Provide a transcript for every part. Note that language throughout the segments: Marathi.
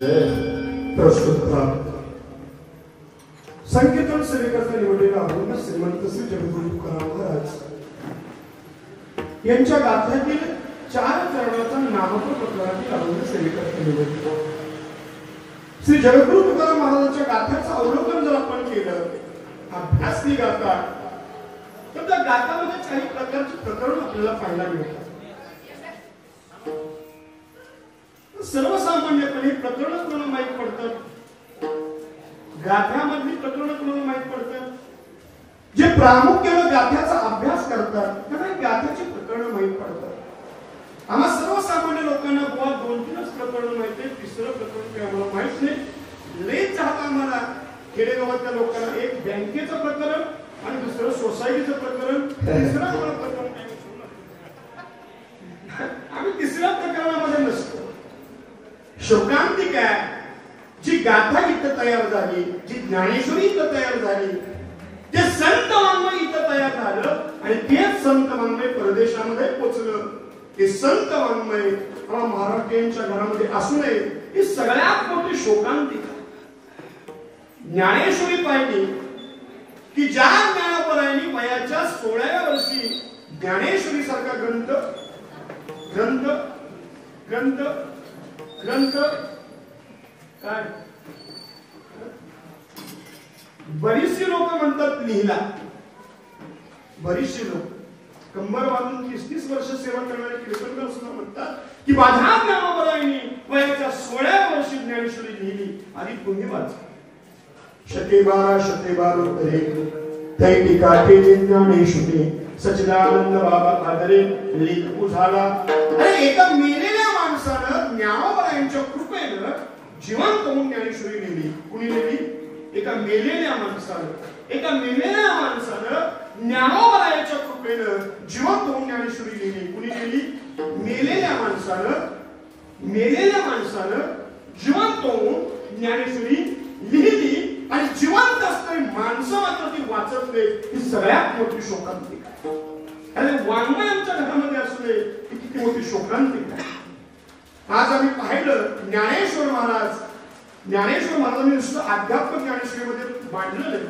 प्रस्तुत संकीर्तन सेवेकरता निवडलेला अभंग श्रीमंत श्री जगद्गुरू तुकाराम महाराज यांच्या गाथ्यातील 4 चरणाचा नामक प्रकरणातील अभंग सेवेकरता निवडले. श्री जगद्गुरू तुकाराम महाराजांच्या गाथ्याचं अवलोकन जर आपण केलं, अभ्यास केली गाथा, तर त्या गाथामध्ये काही प्रकारची प्रकरण आपल्याला पाहायला मिळतात. सर्वसामान्यपणे प्रकरण कोणाला माहित पडतात? गाथ्यामधली प्रकरण कोणाला माहित पडतात? जे प्रामुख्याने गाथ्याचा अभ्यास करतात त्यांना गाथ्याची प्रकरण माहित पडतात. आम्हा सर्वसामान्य लोकांना बुवा 2-3च प्रकरण माहिती आहे, तिसरं प्रकरण काही आम्हाला माहित नाही. लेच चाहता आम्हाला खेडेगावातल्या लोकांना एक बँकेचं प्रकरण आणि दुसरं सोसायटीचं प्रकरण, तिसरं आम्हाला प्रकरण काय आम्ही तिसऱ्या प्रकरणामध्ये नसतो. शोकांतिका जी गाथा इथं तयार झाली, जी ज्ञानेश्वरी इथं तयार झाली, ते संत वाङ्मय इथं तयार झालं आणि तेच संत वाङ्मय परदेशामध्ये पोचलं. हे संत वाङ्मय महाराष्ट्रीयांच्या घरामध्ये असू नये ही सगळ्यात मोठी शोकांतिका. ज्ञानेश्वरी पाहिली की ज्या ज्ञानोबरायांनी वयाच्या 16व्या वर्षी ज्ञानेश्वरी सारखा ग्रंथ काय बरीचशी लोक म्हणतात लिहिला. बरीचशी लोक कंबर बांधून 30-30 वर्ष सेवा करणारे कीर्तनकार सुद्धा म्हणतात की माझ्या ज्ञानोबरायांनी वयाच्या 16व्या वर्षी ज्ञानेश्वरी लिहिली. आधी तुम्ही वाचा. शते 12 उत्तरे दैती काठे ज्ञानेश्वरी सच्चिदानंद बाबा आदरे लेखू झाला. अरे एका मेलेल्या माणसानं ज्ञानोबरायांच्या कृपेनं जिवंत होऊन ज्ञानेश्वरी लिहिली. कुणी लिहिली? एका मेलेल्या माणसानं ज्ञानोबरायांच्या कृपेनं जिवंत होऊन ज्ञानेश्वरी लिहिली. कुणी लिहिली? मेलेल्या माणसानं जिवंत होऊन ज्ञानेश्वरी लिहिली. आणि जिवंत असणारी माणसं मात्र ती वाचत नाही. ही सगळ्यात मोठी शोकांतिका आहे. आणि वाङ्मय आमच्या घरामध्ये असू दे ही किती मोठी शोकांतिका आहे. आज आम्ही पाहिलं ज्ञानेश्वर महाराजांनी नुसतं अध्यात्म ज्ञानेश्वरीमध्ये मांडलं नाही.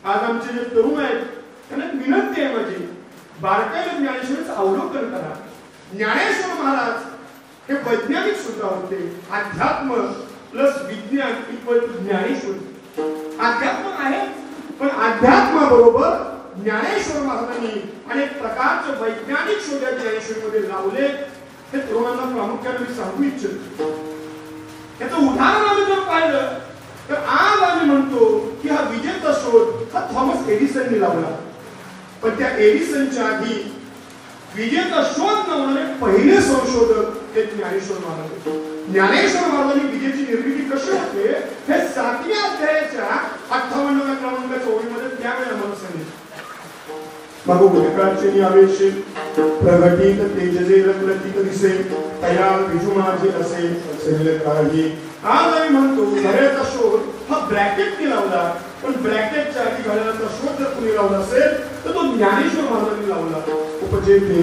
आज आमचे जे तरुण आहेत त्यांना विनंती आहे माझी, बारकाईने ज्ञानेश्वरीचं अवलोकन करा. ज्ञानेश्वर महाराज हे वैज्ञानिक सुद्धा होते. अध्यात्म प्लस विज्ञान इक्वल टू ज्ञानेश्वरी. अध्यात्म आहे पण अध्यात्माबरोबर ज्ञानेश्वर महाराजांनी अनेक प्रकारचे वैज्ञानिक शोध ज्ञानेश्वरीमध्ये लावले. हे तरुणांना प्रामुख्याने मी सांगू इच्छितो. याचं उदाहरण आम्ही जर पाहिलं तर आज आम्ही म्हणतो की हा विजेचा शोध हा थॉमस एडिसनने लावला. पण त्या एडिसनच्या आधी विजेचा शोध लावणारे पहिले संशोधक हे ज्ञानेश्वर महाराज. ज्ञानेश्वर महाराजांनी विजेची निर्मिती कशी होते हे 7व्या अध्यायाच्या 58व्या क्रमांकाच्या ओळीमध्ये त्यावेळी आम्हाला सांगितलं. मग उदकाचे आवेशे प्रगतीत तेजजे रंगतीत दिसे तया विजुमाजे असे सगळे काही. आज आम्ही म्हणतो घड्याळाचा शोध हा ब्रॅकेटने लावला, पण ब्रॅकेटच्या आधी घड्याळाचा शोध जर कुणी लावला असेल तर तो ज्ञानेश्वर महाराजांनी लावला. उपजे ते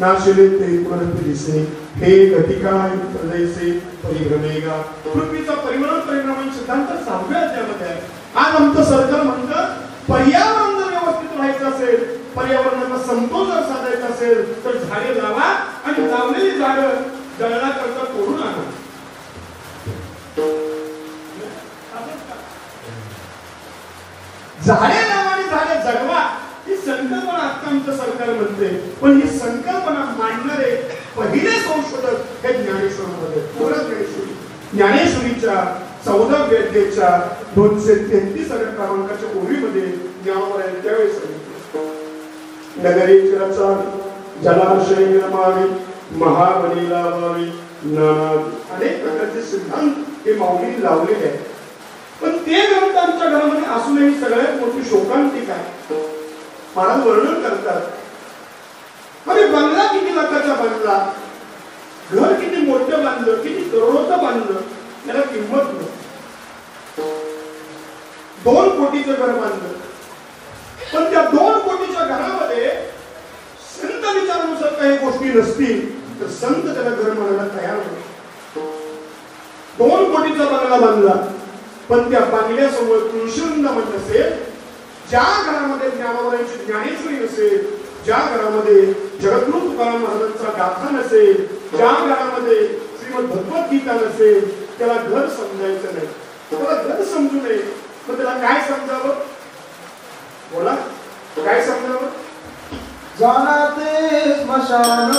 नाशिले ते परत दिसे हे घटिकाय प्रदेशे परिभ्रमेगा. पृथ्वीचा परिभ्रमण सिद्धांत 6व्या अध्यायामध्ये आहे. आज आमचं सरकार म्हणतं पर्यावरण जर व्यवस्थित राहायचं असेल, पर्यावरणाचा समतोल जर साधायचा असेल तर झाडे लावा आणि लावलेली झाडं जळणाकरता तोडून आणा. झाडे लावा आणि झाडे जगवा ही संकल्पना आता आमचं सरकार म्हणते. पण ही संकल्पना मांडणारे पहिले संशोधक हे ज्ञानेश्वर महाराज. ज्ञानेश्वरीच्या 14व्या अध्यायाच्या 233व्या क्रमांकाच्या ओळीमध्ये ज्ञानोबरायांनी त्यावेळी सांगितलं. नगरी चिरचावी जलाशय निर्मावी महाबली लावावी नाना अनेक प्रकारचे सिद्धांत हे माऊलींनी लावलेले आहेत. पण ते ग्रंथ आमच्या घरामध्ये असूनही सगळ्यात मोठी शोकांतिका आहे. महाराज वर्णन करतात अरे बंगला किती लाखाचा बांधला, घर किती मोठं बांधलं, किती करोडोचं बांधलं, त्याला किंमत नाही. 2 कोटीचं घर बांधलं, पण त्या 2 कोटीच्या घरामध्ये संत विचारानुसार काही गोष्टी नसतील तर संत त्याला घर म्हणायला तयार होतो. 2 कोटीचा बंगला बांधला, पण त्या बंगल्यासमोर तुळशीवृंद म्हणत असेल, ज्या घरामध्ये ज्ञानोबांची ज्ञानेश्वरी नसेल, ज्या घरामध्ये जगद्गुरु तुकाराम महाराजांचा गाथा नसेल, ज्या घरामध्ये श्रीमद भगवद्गीता नसेल, त्याला घर समजायचं नाही. त्याला घर समजू नये. मग त्याला काय समजावं? बोला, काय समजावं? जाते स्मशान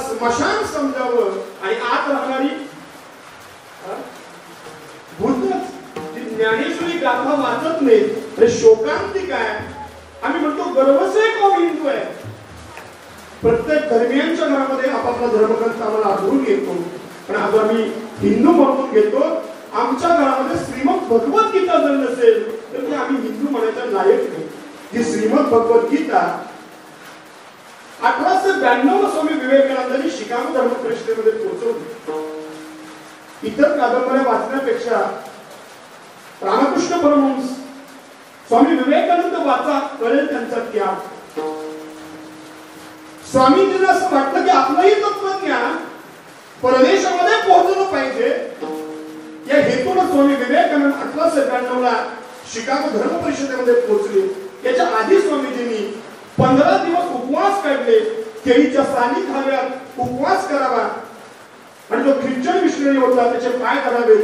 स्मशान समजावं आणि आत राहणारी भूतच जी ज्ञानेश्वरी गाथा वाचत नाही अरे शोकांतिक आहे. आम्ही म्हणतो गर्वसे को हिंदू आहे. प्रत्येक धर्मियांच्या घरामध्ये आपापला धर्मग्रंथ आम्हाला आढळून येतो, पण आज आम्ही हिंदू म्हणून घेतो. आमच्या घरामध्ये श्रीमद भगवद्गीता जर नसेल तर ते आम्ही हिंदू म्हणायच्या लायक नाही. जी श्रीमद भगवद्गीता 1892 स्वामी विवेकानंदांनी शिकागो धर्म परिषदेमध्ये पोहोचवली. इतर कादंबऱ्या वाचण्यापेक्षा रामकृष्ण परमहंस, स्वामी विवेकानंद वाचा, कळेल त्यांचा त्याग. स्वामीजींना असं वाटलं की आपलंही तत्वज्ञान परदेशामध्ये पोहोचलं पाहिजे. या हेतून स्वामी विवेकानंद 1892 ला शिकागो धर्म परिषदेमध्ये पोहोचले. याच्या आधी स्वामीजींनी 15 दिवस उपवास काढले. केळीच्या साली खाव्यात, उपवास करावा आणि जो ख्रिश्चन मिशनरी होता त्याचे पाय धरावे.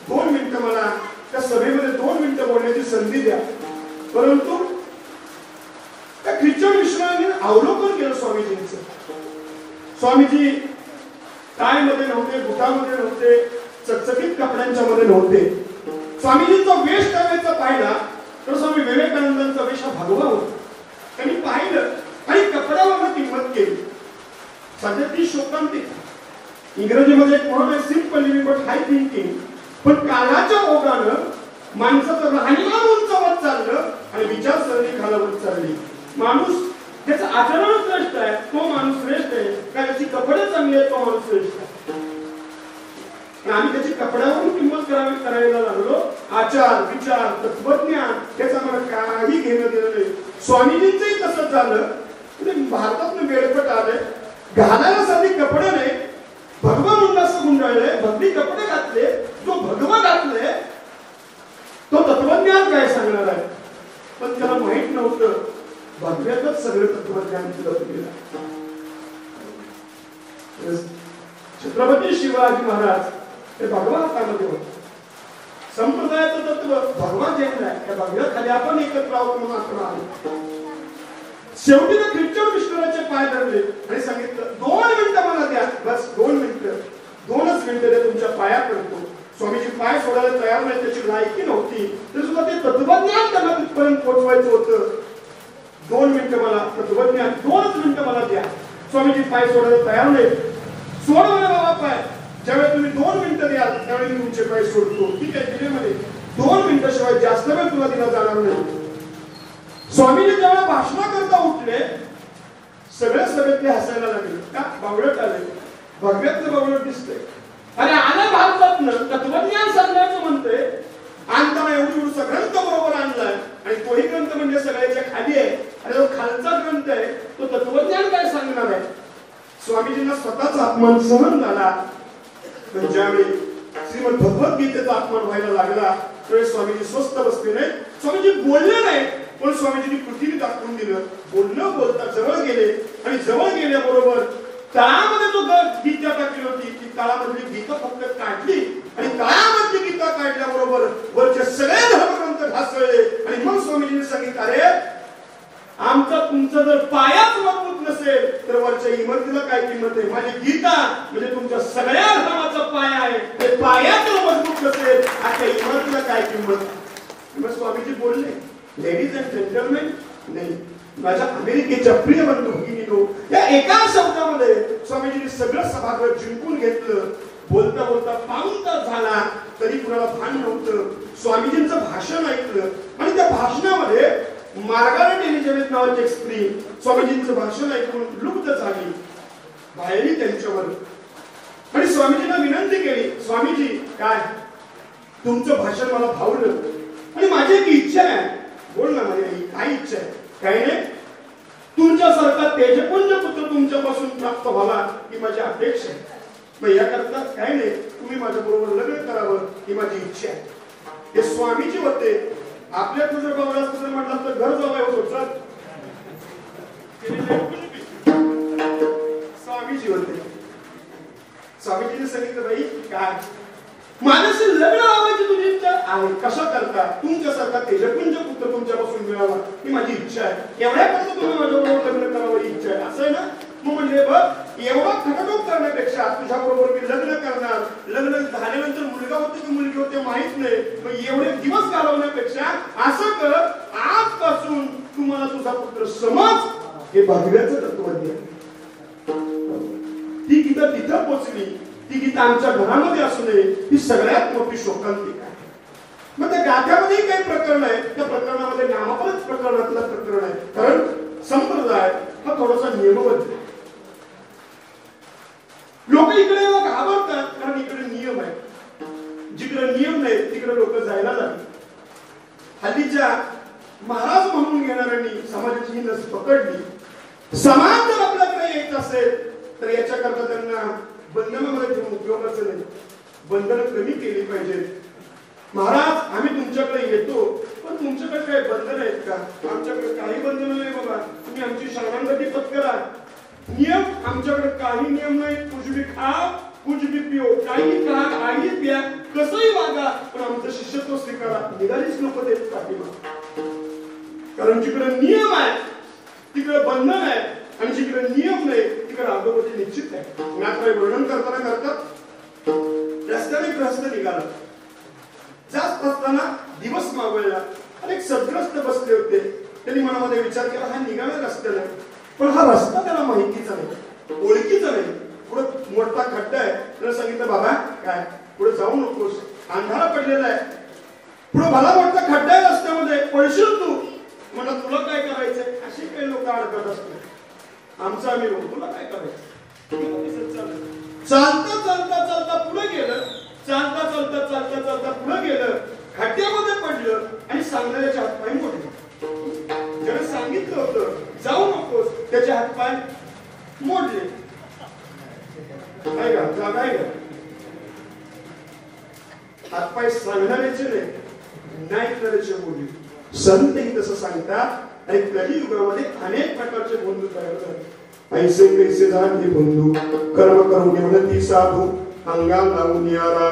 2 मिनिटं मला त्या सभेमध्ये 2 मिनिटं बोलण्याची संधी द्या. परंतु त्या ख्रिश्चन मिशनरीने अवलोकन केलं स्वामीजींचं. स्वामीजी टायमध्ये नव्हते, बुटामध्ये नव्हते, चकचकीत कपड्यांच्या मध्ये नव्हते. स्वामीजींचा वेश त्यावेळेचा पाहिला तर स्वामी विवेकानंदांचा वेश हा भगवा होता. त्यांनी पाहिलं आणि कपड्यावर किंमत केली. सध्या ती शोकांतिक. इंग्रजीमध्ये एक म्हणून simple living but high thinking. पण काळाच्या ओघानं माणसाचं राहणीमान उंचावत चाललं आणि विचारसरणी खालावत चालली. माणूस ज्याचं आचरण श्रेष्ठ आहे तो माणूस श्रेष्ठ आहे, का त्याची कपडे चांगली आहेत तो माणूस श्रेष्ठ आहे. आम्ही त्याची कपड्यावरून किंमत करायला लागलो. आचार विचार तत्वज्ञान याचा मला काही घेणं देणं नाही. स्वामीजींचंही तसंच झालं. भारतातून वेळपट आले, घालायला साधी कपडे नाही, भगवा मुंडास गुंडाळले, भगवी कपडे घातले. जो भगवा घातले तो तत्वज्ञान काय सांगणार आहे. पण त्याला माहित नव्हतं भगव्यातच सगळं तत्वज्ञान दिलं. छत्रपती शिवाजी महाराज ते भगवा हातामध्ये होते. संप्रदायाचं तत्व भगवा जेवण आहे. त्या भगव्या खाली आपण एकत्र आहोत म्हणून आपण आलो. शेवटी त्या ख्रिश्चन मिशनरीचे पाय धरले आणि सांगितलं 2 मिनिटं मला द्या. बस 2 मिनिटं, 2च मिनिटं द्या, तुमच्या पाया पडतो. स्वामीजी पाय सोडायला तयार नाही, त्याची लायकी नव्हती, तरी सुद्धा ते तत्वज्ञान त्यांना तिथपर्यंत पोहोचवायचं होतं. 2 मिनिटं मला तत्वज्ञान, 2च मिनिटं मला द्या. स्वामीजी पाय सोडायला तयार नाही. सोड मला बाबा पाय. ज्यावेळी तुम्ही 2 मिनिटं द्याल त्यावेळी मी तुमचे पाय सोडतो. ठीक आहे, दिले मध्ये 2 मिनिटाशिवाय जास्त वेळ तुला दिला जाणार नाही. स्वामीजी जेव्हा भाषण करता उठले सगळे सभेतले हसायला लागले. का? बावळट आले. भगव्यातलं बावळट दिसतंय. अरे आलं भारतातनं तत्वज्ञान सांगण्याचं म्हणते आणि त्याला एवढा ग्रंथ बरोबर आणलाय आणि तोही ग्रंथ म्हणजे सगळ्याच्या खाली आहे आणि जो खालचा ग्रंथ आहे तो तत्वज्ञान काय सांगणार आहे. स्वामीजींना स्वतःचा अपमान सहन झाला. पण ज्यावेळी श्रीमद भगवद्गीतेचा अपमान व्हायला लागला त्यावेळी स्वामीजी स्वस्थ बसले नाही. स्वामीजी बोलले नाही, पण स्वामीजींनी कृतीने दाखवून दिलं. बोलणं बोलता जवळ गेले आणि जवळ गेल्याबरोबर तळामध्ये जो गीता टाकली होती ती तळामधली गीता फक्त काढली आणि तळामधली गीता काढल्याबरोबर वरचे सगळे धर्मग्रंथ घासळले आणि मग स्वामीजींनी सांगितलं अरे आमचा तुमचा जर पायाच मजबूत नसेल तर वरच्या इमारतीला काय किंमत आहे. माझी गीता म्हणजे तुमच्या सगळ्या धर्माचा पाया आहे. ते पायाच नसेल आता इमारतीला काय किंमत. मग स्वामीजी बोलले, लेडीज अँड जेंटलमेन, नाही माझ्या अमेरिकेच्या प्रिय बंधू भगिनीनो, या एका शब्दामध्ये स्वामीजींनी सगळं सभागृह जिंकून घेतलं. बोलता बोलता पाऊण तास झाला तरी कुणाला भान नव्हतं. स्वामीजींचं भाषण ऐकलं आणि त्या भाषणामध्ये मार्गारेट एलिझाबेथ नावाची एक स्त्री स्वामीजींचं भाषण ऐकून लुब्ध झाली, बाहेरही त्यांच्यावर आणि स्वामीजींना विनंती केली, स्वामीजी काय तुमचं भाषण मला भावलं आणि माझी एक इच्छा आहे. बोल ना माझी काय इच्छा आहे. काही नाही, तुमच्यासारखा तेजपुंज पुत्र तुमच्यापासून प्राप्त व्हावा ही माझी अपेक्षा आहे. मग याकरता काही नाही, तुम्ही माझ्या बरोबर लग्न करावं ही माझी इच्छा आहे. हे स्वामीजी होते. आपल्या तुझं बाबा तुझं म्हटलं तर घर जावं होतं. स्वामीजी होते. स्वामीजीने सांगितलं, बाई काय माझ्याशी लग्न लावायची तुझी इच्छा आहे. कशा करता तुमच्यासारखा तेजपुंज पुत्र तुमच्यापासून मिळावा ही माझी इच्छा आहे. एवढ्या करता तुम्ही माझ्याबरोबर लग्न करावं ही इच्छा आहे. असं आहे ना. मग म्हणले बघ, एवढा खटाटोप करण्यापेक्षा तुझ्या बरोबर मी लग्न करणार. लग्न झाल्यानंतर मुलगा होते की मुलगी होते माहित नाही. मग एवढे दिवस घालवण्यापेक्षा असं कर, आजपासून तुम्हाला तुझा पुत्र समज. हे भागव्याचं तत्वज्ञ. ती गीता तिथं पोचली. ती गीता आमच्या घरामध्ये असू नये ही सगळ्यात मोठी शोकांतिका आहे. मग त्या गाथ्यामध्येही काही प्रकरण आहे. त्या प्रकरणामध्ये नामपरच प्रकरणातलं प्रकरण आहे. कारण संप्रदाय हा थोडासा नियमबद्ध. लोक इकडे घाबरतात कारण इकडे नियम आहे. जिकडे नियम नाही तिकडे लोक जायला लागले. हल्लीच्या महाराज म्हणून घेणाऱ्यांनी समाजाची ही नस पकडली. समाज जर आपल्याकडे येत असेल तर याच्याकरता त्यांना बंधनामध्ये ठेवून उपयोगाचं नाही. बंधनं कमी केली पाहिजेत. महाराज आम्ही तुमच्याकडे येतो पण तुमच्याकडे काही बंधन आहेत का. आमच्याकडे काही बंधन नाही बाबा. तुम्ही आमची शरणागती पत्करा. नियम आमच्याकडे काही नियम नाही. कुछ भी खा कुछ भी पिओ. काही खा काही प्या कसंही वागा पण आमचं शिष्यत्व स्वीकारा. निघालीच लोक देत पाठीमा. कारण जिकडे नियम आहे तिकडे बंधन आहे आणि जिकडे नियम नाही तिकडे अधोगती निश्चित आहे. मात्र वर्णन करताना करतात रस्त्याने ग्रस्त निघाला. जास्त असताना दिवस मावळला. अनेक सद्ग्रस्त बसले होते. त्यांनी मनामध्ये विचार केला, हा निघाला रस्त्याला पण हा रस्ता त्याला माहितीचा नाही, ओळखीचा नाही. पुढे मोठा खड्डा आहे. त्याला सांगितलं, बाबा काय पुढे जाऊ नकोस, अंधारा पडलेला आहे. पुढे भला मोठा खड्डा आहे रस्त्यामध्ये, पळशील तू. म्हणा तुला काय करायचंय. अशी काही लोक अडकत असते. आमचं आम्ही लोक तुला काय करायचं. चालता चालता चालता पुढे गेलं. चालता चालता चालता चालता पुढे गेलं. खड्ड्यामध्ये पडलं आणि सांगणाऱ्याच्या हातपाय मोडले. ज्याने सांगितलं होतं जाऊ नकोस त्याचे हातपाय मोडले. काय का काय का हातपाय सांगणाऱ्याचे नाही करायचे मोडले. संतही तसं सांगतात आणि कलियुगामध्ये अनेक प्रकारचे बंधू तयार झाले. ऐसे कैसे झाले बंधू कर्म करून निवडती साधू अंगाल लावून यारा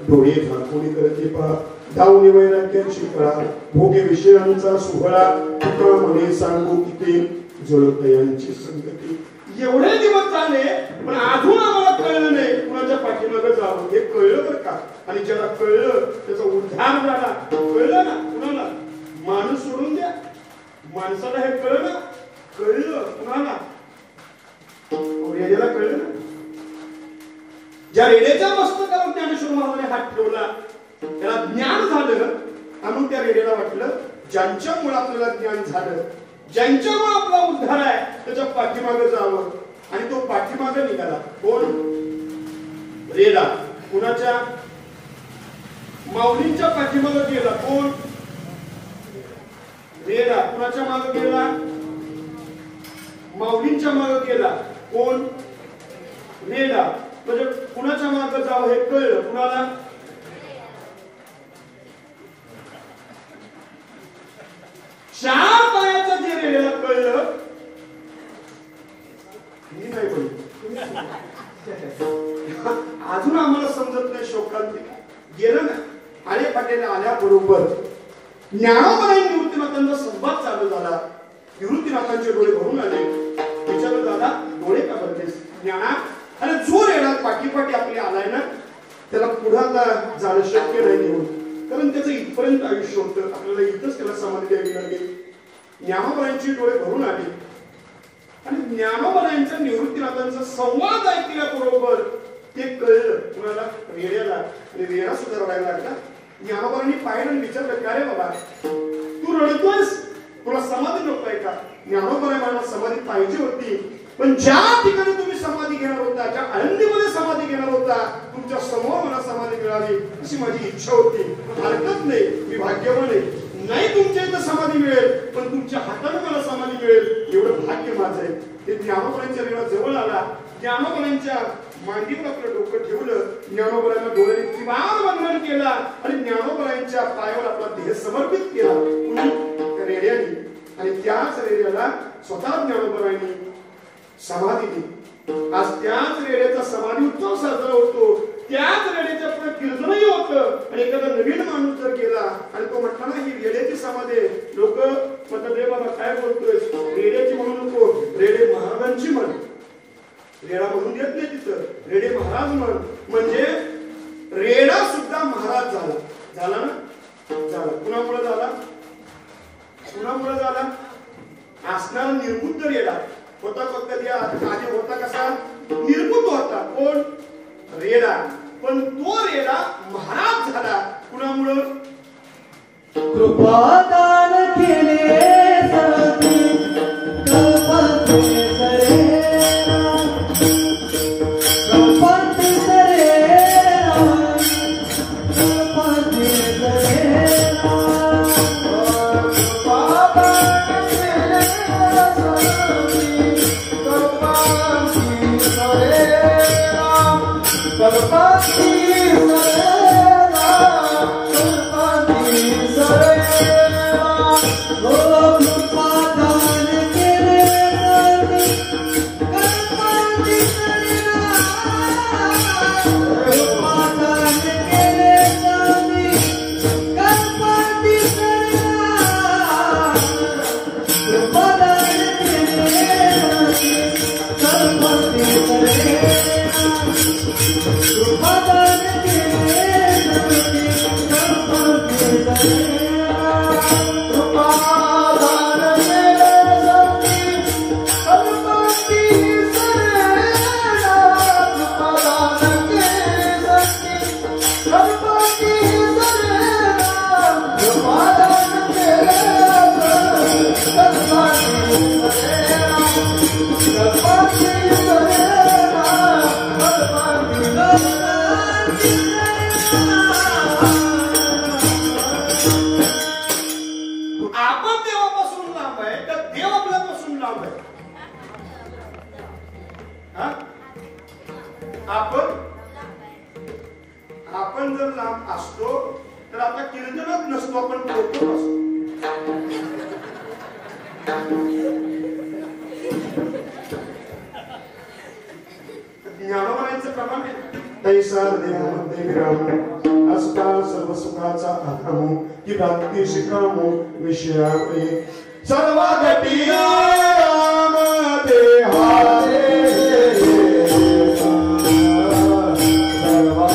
डोळे झाकून करते पा धावणे वैराग्याची कळा भोगे विषयांचा सोहळा तुका म्हणे सांगू किती जळतयांची संगती. एवढे दिवस झाले पण अजून आम्हाला कळलं नाही कुणाच्या पाठीमागे जावं. हे कळलं बरं का. आणि ज्याला कळलं त्याचा उद्धार झाला. कळलं ना कुणाला. माणूस सोडून द्या, माणसाला हे कळलं ना. कळलं कुणाला. रेड्याला कळलं ना. ज्या रेड्याच्या मस्तकावर ज्ञानेश्वर महाराजांनी हात ठेवला त्याला ज्ञान झालं. म्हणून त्या रेड्याला वाटलं ज्यांच्यामुळे आपल्याला ज्ञान झालं, ज्यांच्यामुळे आपला उद्धार आहे त्याच्या पाठीमागे जावं. आणि तो पाठीमागे निघाला. कोण. रेडा. कुणाच्या. माऊलींच्या पाठीमागे गेला. कोण. रेडा. कुणाच्या मागे गेला. माऊलींच्या मागे गेला. कोण. रेडा. म्हणजे कुणाच्या मागे जावं हे कळलं. कुणाला. चार पायाचं जे रेड्याला कळलं मी नाही बोललो. अजून आम्हाला समजत नाही. शोकांती गेलं ना. आले पाटील आल्याबरोबर ज्ञानोबाई निवृत्तीनाथांचा संवाद चालू झाला. निवृत्तीनाथांचे डोळे भरून आले. विचारलं, दादा डोळे का भरतेस. ज्ञाना अरे जो रेडा पाठीपाठी आपली आलाय ना त्याला पुढे आता जाणं शक्य नाही घेऊन, कारण त्याचं इथपर्यंत आयुष्य होतं. आपल्याला इथंच त्याला समाधी द्यावी लागेल. ज्ञानोबांची डोळे भरून आले आणि ज्ञानोबांच्या निवृत्तीनाथांचा संवाद ऐकल्याबरोबर ते कळलं कुणाला, रेड्याला. आणि रेडा सुद्धा रडायला लागला. ज्ञानोबांनी पाहिलं विचारलं, काय रे बाबा तू रडतोयस, तुला समाधी नको आहे का? ज्ञानोबाने मला समाधी पाहिजे होती, पण ज्या ठिकाणी तुम्ही समाधी घेणार होता, ज्या आळंदीमध्ये समाधी घेणार होता, तुमच्या समोर मला समाधी मिळाली अशी माझी इच्छा होती. हरकत नाही, मी भाग्यवान आहे. नाही तुमच्या इथं समाधी मिळेल, पण तुमच्या हाताने मला समाधी मिळेल एवढं भाग्य माझं आहे. ते ज्ञानोबांच्या वेळा जवळ आला. ज्ञानोबांच्या मांडीवर आपलं डोकं ठेवलं. ज्ञानोबांना डोळ्याने त्रिवार वंदन केला आणि ज्ञानोबांच्या पायावर आपला देह समर्पित केला. कुणी? रेड्याने. आणि त्याच रेड्याला स्वतः ज्ञानोबांनी समाधी दिली. आज त्याच रेड्याचा समाधी उत्सव साजरा होतो. त्याच रेड्याच्या पुढे कीर्तनही होतं. आणि एखादा नवीन माणूस जर गेला आणि तो म्हटला ना ही रेड्याची समाधी, लोक म्हणतात रे बाबा काय बोलतोय, रेड्याची म्हणू नको, रेडे महाराजांची म्हण. रेडा म्हणून देत नाही तिथं, रेडे महाराज म्हण. म्हणजे रेडा सुद्धा महाराज झाला. झाला ना? झाला. कुणामुळे झाला? कुणामुळे झाला? असणारा निर्बुद्ध रेडा होता. फक्त त्या आधी होता कसा? निर्बुद्ध होता. कोण? रेडा. पण तो रेडा महाराज झाला. कुणामुळं? कृपादान केले सती कल्पते सरेना, कल्पते सरेना, कल्पते सरेना. कृपादान केले सती कल्पते सरेना, कल्पते आपण जर लांब असतो तर आता कीर्तनच नसतो, आपण पोहोचत असतो. ज्ञानोबांचं प्रमाण आहे. तैसा देहामध्ये विराम असता सर्व सुखाचा आधाम की भक्ती शिकामो विषयाकडे सर्व घटी राम देहारे सर्व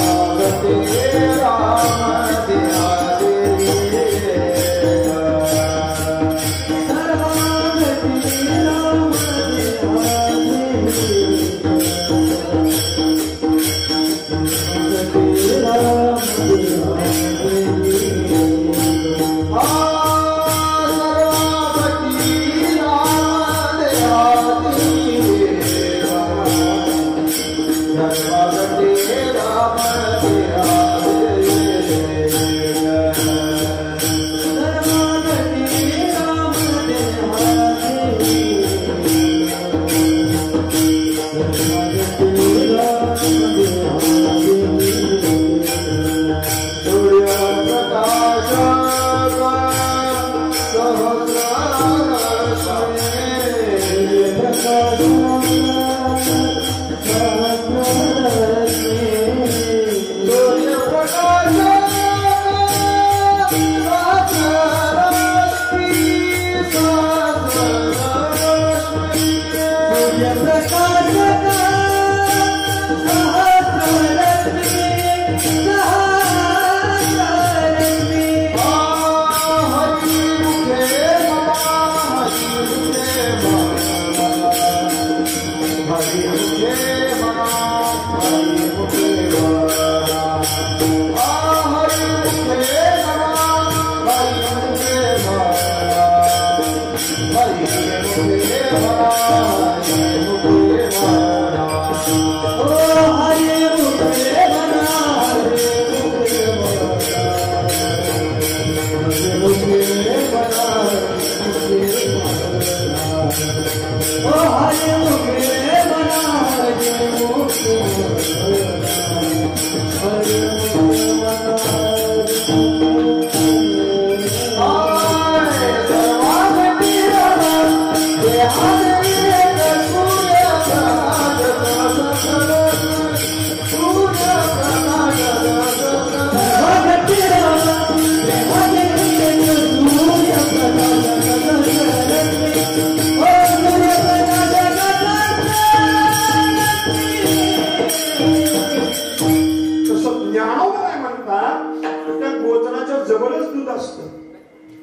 डबलच दूध असतं.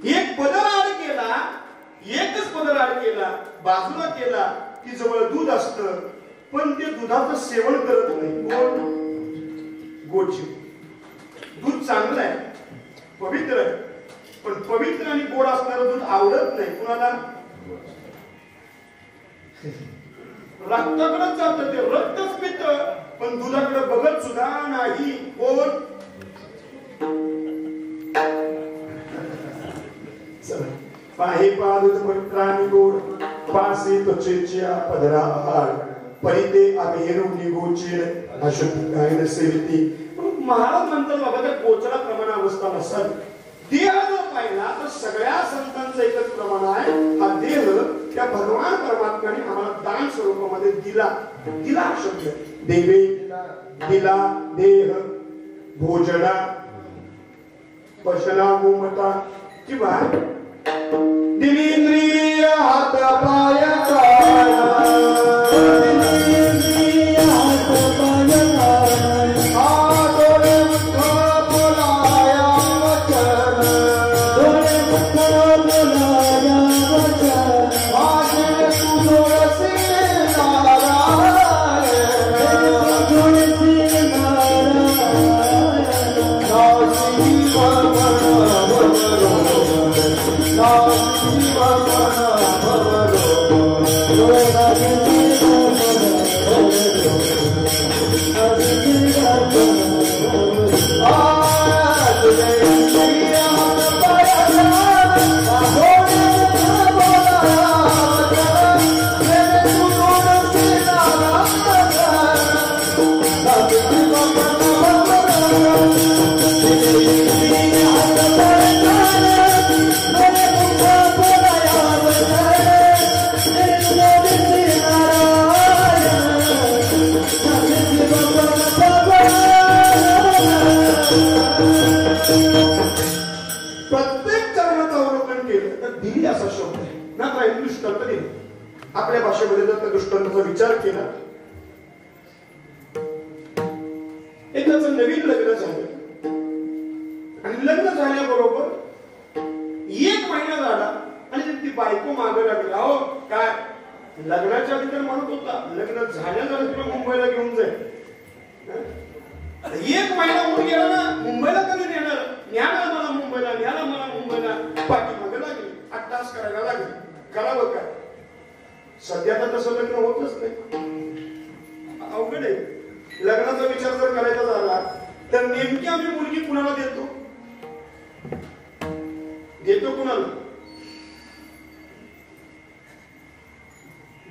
एक पदर आड केला, एकच पदर आड केला, बाजूला केला की जवळ दूध असतं, पण ते दुधाचं सेवन करत नाही. गोड जीव. दूध चांगलं आहे, पवित्र आहे, पण पवित्र आणि गोड असणारं दूध आवडत नाही कुणाला. रक्ताकडे जातं ते, रक्तच पित, पण दुधाकडे बघत सुद्धा नाही. कोण? पाहे पादुत पवित्रानी गोड, पासे त्वचेच्या पदराआड, परिते आमेरुनी गोचीर, अशुद्ध गायन सेविती. महाराज म्हणतात बाबा त्या गोचरा प्रमाण अवस्था नसावी. देह जर पाहिला तर सगळ्या संतांचं एकच प्रमाण आहे. हा देह त्या भगवान परमात्म्याने आम्हाला दान स्वरूपामध्ये दिला. दिला शब्द देवे दिला, देह भोजना पशना गोमता किंवा दिलींद्रिय हात पाय आपल्या भाषेमध्ये जर त्या दृष्टांताचा विचार केला. एकाचं नवीन लग्न झालं आणि लग्न झाल्याबरोबर 1 महिना झाला आणि ती बायको मागे लागली. अहो काय लग्नाच्या आधी तर म्हणत होता लग्न झाल्या तुला मुंबईला घेऊन जाईल. 1 महिना होऊन गेला ना, मुंबईला कधी नेणार? न्याला मला मुंबईला, न्याला मला मुंबईला. पाठीमागे लागली, 8 तास करायला लागली. करावं काय? सध्या तर तसं लग्न होतच नाही. अवघड आहे. लग्नाचा विचार जर करायचा झाला तर नेमकी आम्ही मुलगी कुणाला देतो? कुणाला?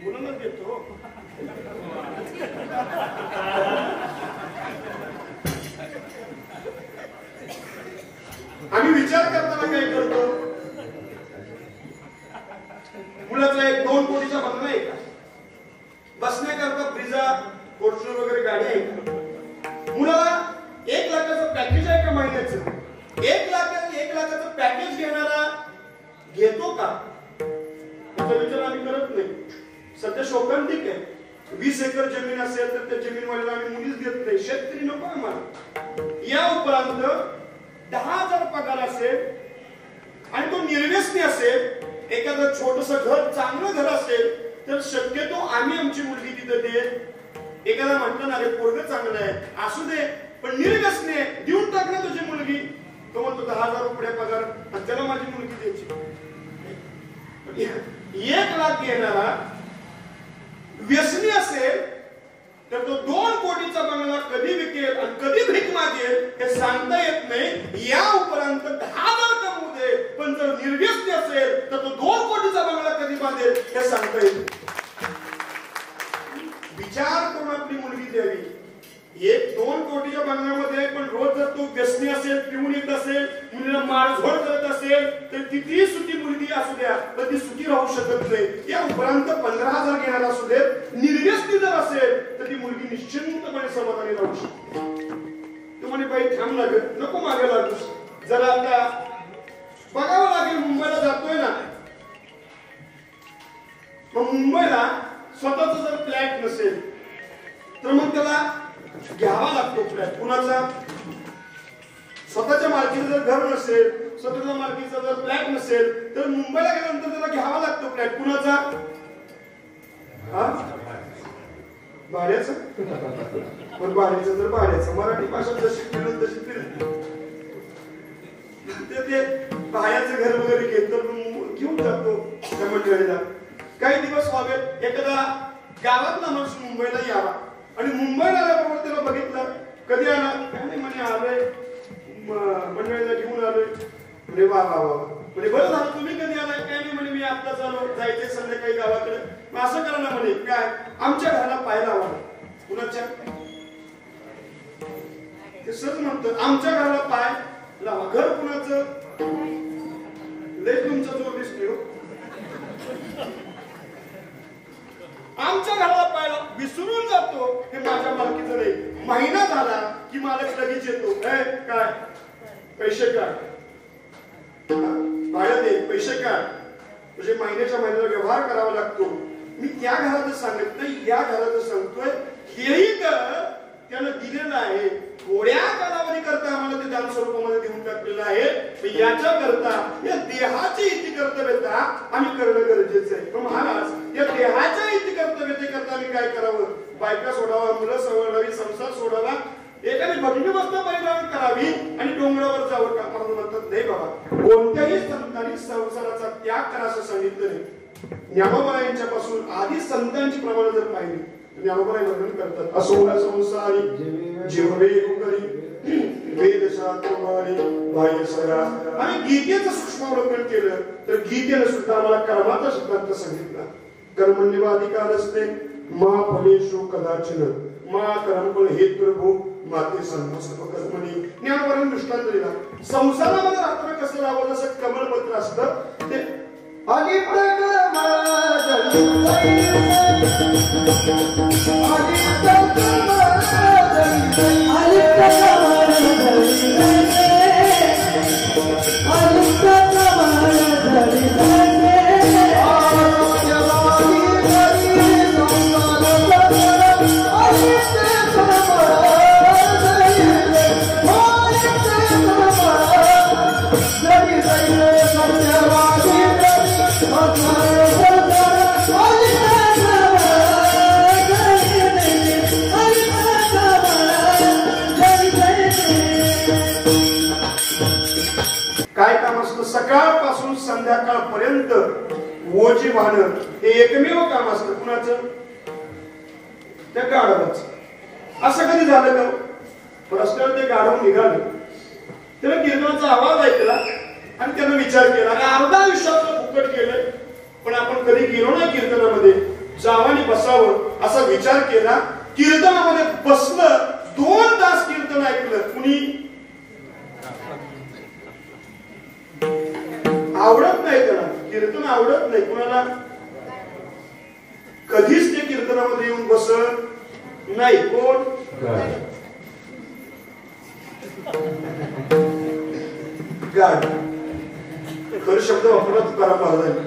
मुलांना देतो. आम्ही विचार करताना काय करतो? मुलाचा 1-2 कोटीचा बंगला आहे का? बसण्याकरता ब्रिजा, फॉर्च्युनर वगैरे गाडी आहे का? मुलाला 1 लाखाचं पॅकेज आहे का महिन्याचं? 1 लाखाचं पॅकेज घेणारा घेतो का? त्याचा विचार आम्ही करत नाही. सध्या शोकांतिक आहे. 20 एकर जमीन असेल तर त्या जमीनवाल्याला आम्ही मुलीच देत नाही. शेतकरी नको आम्हाला. या उपरांत 10,000 पगार असेल आणि तो निर्व्यसनी असेल, एखादं छोटस घर, चांगलं घर असेल तर शक्यतो आम्ही आमची मुलगी तिथे दे. एखादा म्हटलं ना रे पोरग चांगलं आहे असू दे पण निर्व्यसनी देऊन टाक ना तुझी मुलगी. तो म्हणतो 10,000 रुपये पगार आणि त्याला माझी मुलगी द्यायची. 1 लाख घेणारा व्यसनी असेल तर तो 2 कोटीचा बंगला कधी विकेल आणि कधी भीक मागेल हे सांगता येत नाही. या उपरांत 10,000 कमवू दे, पण जर निर्व्यसनी असेल तर तो 2 कोटीचा बंगला कधी बांधेल हे सांगता येत नाही. विचार करून आपली मुलगी द्यावी. 1-2 कोटीच्या बंगल्यामध्ये पण रोज जर तो व्यसनी असेल, पिऊन येत असेल, मुलीला मारझोड करत असेल तर कितीही सुखी मुलगी असू द्या तर ती सुखी राहू शकत नाही. या उपरांत 15,000 घेणारा असू दे, निर्व्यसनी जर असेल तर ती मुलगी निश्चिंतपणे समाधानी राहू शकते. तो म्हणे बाई थांब लागत नको मागे लागूस जरा, आता बघावं लागेल. मुंबईला जातोय ना, मग मुंबईला स्वतःचा जर फ्लॅट नसेल तर मग त्याला घ्यावा लागतो फ्लॅट. कुणाचा? स्वतःच्या मालकीचं जर घर नसेल, स्वतंत्र मालकीचा जर फ्लॅट नसेल, तर मुंबईला गेल्यानंतर त्याला घ्यावा लागतो फ्लॅट. कुणाचा? भाड्याचं. पण भाड्याचं तर भाड्याचं, मराठी भाषा जशी फिरत तशी फिरते. ते भाड्याचं घर वगैरे घेत तर घेऊन जातो त्या मंडळीला. काही दिवस व्हावेत, एखादा गावातला माणूस मुंबईला यावा आणि मुंबईला आल्याबरोबर त्याला बघितलं. कधी आला? काय नाही म्हणे, आलोय मंडळीला घेऊन आलोय. म्हणजे वा वा वा, म्हणजे बरं झालं. तुम्ही कधी आलाय? काय नाही म्हणे, मी आत्ताच आलो, जायचे संध्याकाळी गावाकडे. मग असं करा ना म्हणे, काय आमच्या घराला पाय लावा. कुणाच्या? ते सहज म्हणतं, आमच्या घराला पाय लावा. घर कुणाचं? लय तुमचा जोर दिसतो. आमच्या घराला पाय लावा. विसरून जातो हे माझ्या मालकीचं नाही. महिना झाला की मालक लगेच येतो. काय पैसे काय? भाड्यात दे, पैसे काय? म्हणजे महिन्याच्या महिन्याला व्यवहार करावा लागतो. मी त्या घरातच सांगत नाही, या घरातच सांगतोय. हेही त्यानं दिलेलं आहे. थोड्या कालावधी करता आम्हाला ते दान स्वरूपामध्ये देऊन टाकलेलं आहे. याच्या करता, या देहाची इति कर्तव्यता आम्ही करणं गरजेचं आहे. पण महाराज, या देहाच्या इति कर्तव्यते करता आम्ही काय करावं? बायका सोडावा, मुलं सोडावी, संसार सोडावा, एखादी भग्नी वस्त्र परिधान करावी आणि डोंगरावर जावं का? महाराज म्हणतात, नाही बाबा, कोणत्याही संतांनी संसाराचा त्याग करा असं सांगितलं नाही. ज्ञानोबा यांच्यापासून आधी संतांची प्रमाण जर पाहिली, ज्ञानोबा वर्णन करतात, असोला संसारी जीववे करी वेदशास्त्रवाणी बाह्य सगळा. आणि गीतेचं सूक्ष्मावलोकन केलं तर गीतेनं सुद्धा आम्हाला कर्माचा सिद्धांत सांगितला. कर्मण्यवाधिकार असते मा फलेषु कदाचन मा कर्मफल हेतुर्भू माते सर्व कर्मणी. ज्ञानोबाने दृष्टांत दिला. संसारामध्ये राहताना कसं राहावं? जसं कमलपत्र असतं ते काय काम असतं? सकाळपासून संध्याकाळपर्यंत ओझी वाहणं हे एकमेव काम असतं. कुणाचं? त्या गाढवाचं. असं कधी झालं का? रस्त्यावर ते गाढव निघालं, त्याला कीर्तनाचा आवाज ऐकला आणि त्यानं विचार केला, अर्धा आयुष्यातलं फुकट केलंय, पण आपण कधी गेलो नाही कीर्तनामध्ये, जावं आणि बसावं असा विचार केला. कीर्तनामध्ये बसलं, 2 तास कीर्तन ऐकलं. कुणी? आवडत नाही त्याला कीर्तन, आवडत नाही कुणाला. कधीच ते कीर्तनामध्ये येऊन बसत नाही. कोण? गाढ. खरं शब्द वापरला तुकाराम महाराजांनी.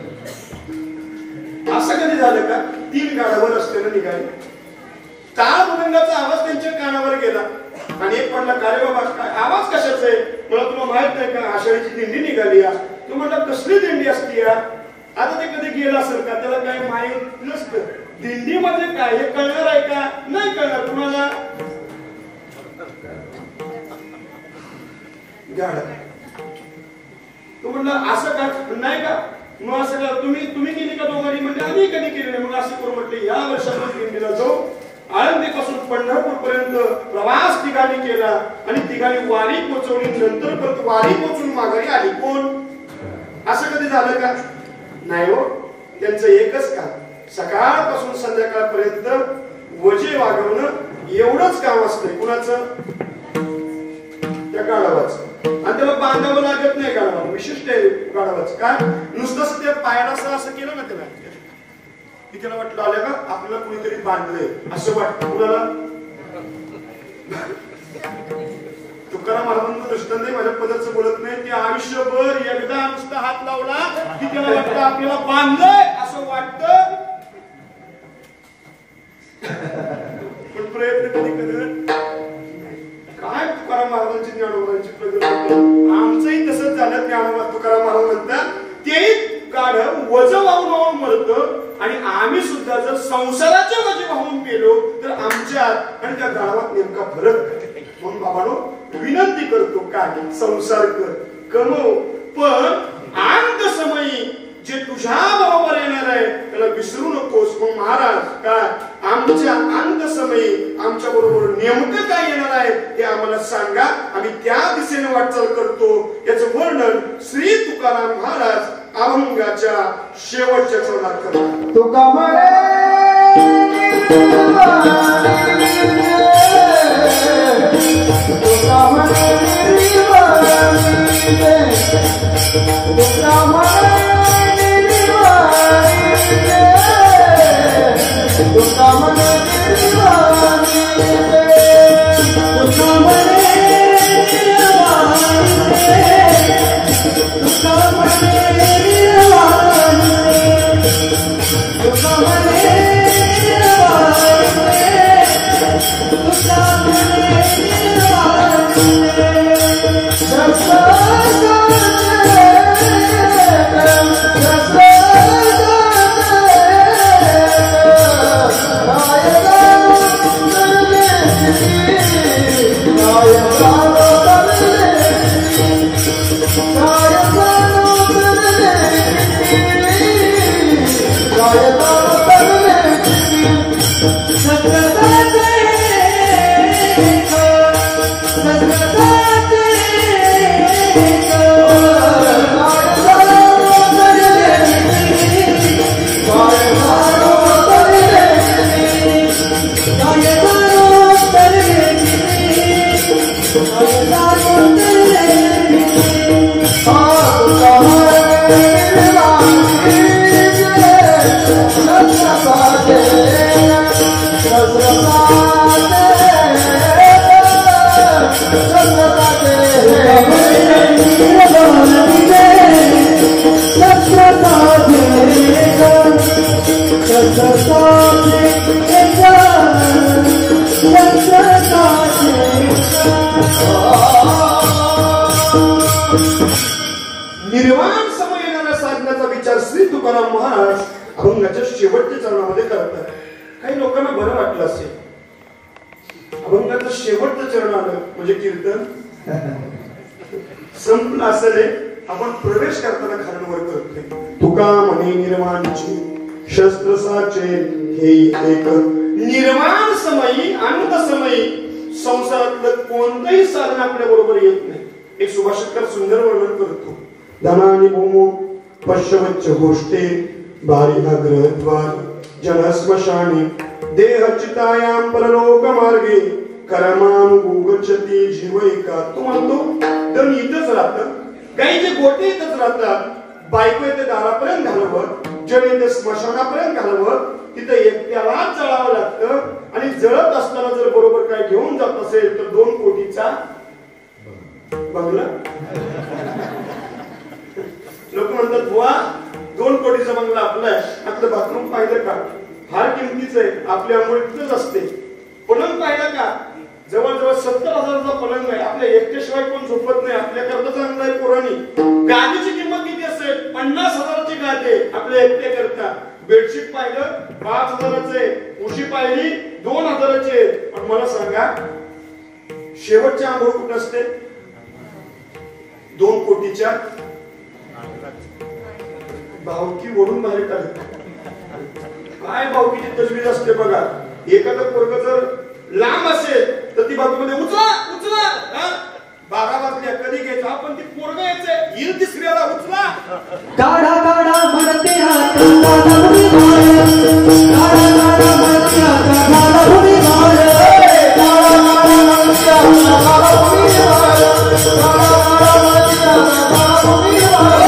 असं कधी झालं का? 3 गाढावर रस्त्याने निघाले. टाळ मृदंगाचा आवाज त्यांच्या कानावर गेला आणि एक म्हणला, का रे बाबा, काय आवाज कशाचा आहे? मला तुला माहित नाही का आषाढीची दिंडी निघाली? तू म्हटला, कसली दिंडी असती या? आता ते कधी गेला असेल का? त्याला काही माहित नसतं. दिंडीमध्ये काय हे कळणार आहे का? नाही कळणार. कुणाला? गाढ. तू म्हटलं, असं का? नाही का? मग असं का? तुम्ही केली का दोघांनी? म्हणजे आम्ही कधी केली नाही. मग असं करू म्हटलं, या वर्षामध्ये दिंडीला जाऊ. आळंदीपासून पंढरपूर पर्यंत प्रवास तिघांनी केला आणि तिघांनी वारी पोहोचवली. नंतर परत वारी पोहोचून माघारी आली. कोण? असं कधी झालं का? नाही हो. त्यांचं एकच काम, सकाळपासून संध्याकाळपर्यंत वजे वागवणं एवढंच काम असतंय. कुणाचं? त्या गाढवाचं. आणि त्याला बांधावं लागत नाही. गाढवाला विशिष्ट आहे गाढवाचं. काय? नुसतं त्या पायाला असं केलं ना त्याला की त्याला वाटलं, आलं का आपल्याला कुणीतरी बांधलंय असं वाटतं. कुणाला? तुकाराम महाराजांचं दृष्टांत आहे, माझ्या पदाचं बोलत नाही. ते आयुष्यभर एकदा नुसता हात लावला की त्याला वाटतं आपल्याला बांधलंय असं वाटतं, पण प्रयत्न कधी करत काय? तुकाराम महाराजांची ज्ञानोबांची प्रगती झालं ज्ञानोबा तुकाराम महाराज म्हणतात ते गाढव वज वाहून वाहून मरत आणि आम्ही सुद्धा जर संसाराचे वजे वाहून गेलो तर आमच्यात आणि त्या गाढवात नेमका फरक आहे. म्हणून बाबांनो विनंती करतो काय संसार कर कमव पण अंत समयी जे तुझ्या बरोबर येणार आहे त्याला विसरू नकोस. मग महाराज काय आमच्या अंत समयी आमच्या बरोबर नेमकं काय येणार आहे हे आम्हाला सांगा आम्ही त्या दिशेने वाटचाल करतो. याचं वर्णन श्री तुकाराम महाराज अभंगाच्या शेवटच्या चरणात करतात. तुका म्हणे निर्वाण समय येणाऱ्या साधण्याचा विचार श्री तुकाराम महाराज अभंगाच्या शेवटच्या चरणामध्ये करतात. काही लोकांना बरं वाटलं असेल अभंगाचं शेवटचं चरण आलं म्हणजे कीर्तन संपलं असेल आपण प्रवेश करताना खालवर करतोय. तुका म्हणे निर्वाणची शस्त्र साचे हे एक निर्वाण समयी अंत समयी संसारातलं कोणतंही साधन आपल्या बरोबर येत नाही. एक सुभाषितकार सुंदर वर्णन करतो. धनानी भूमो पश्चवच्च गोष्टे बारी अग्रद्वार जन स्मशानी देह चितायाम परलोक मार्गे कर्मानुगच्छती जीवैका. तो म्हणतो धन इथंच राहतं गाईचे गोटे इथंच राहतात बायको येते दारापर्यंत घालवत जन येते स्मशानापर्यंत घालवत तिथे एकट्यालाच जळावं लागतं आणि जळत असताना जर बरोबर काय घेऊन जात असेल तर 2 कोटीचा बंगला. लोक म्हणतात बुवा 2 कोटीचा बंगला आपला आहे आपलं बाथरूम पाहिलं का फार किमतीचं आहे आपल्या अंघोळ तिथंच असते. पलंग पाहिलं का जवळजवळ 70,000चा पलंग आहे आपल्या एकट्याशिवाय कोण झोपत नाही आपल्याकरता चांगला आहे पोरांनी. गादीची किंमत किती असेल 50,000ची गादी आपल्या एकट्या करता. बेडशीट पाहिलं 5,000चे उशी पाहिली 2,000चे. पण मला सांगा शेवटच्या आंघोळ कुठं असते 2 कोटीच्या भावकी ओढून बाहेर काढत. काय भावकीची तजवीज असते बघा. एखादं पोरग जर लांब असेल तर ती बाजूमध्ये उचला उचला 12 वाजल्या कधी घ्यायचं आपण ती पोरग यायचंय येईल तिसऱ्याला उचला काढा काढा म्हणते हात काढा उडी मार काढा काढा म्हणते हात काढा उडी मार काढा काढा म्हणते हात काढा उडी मार काढा काढा म्हणते हात काढा उडी मार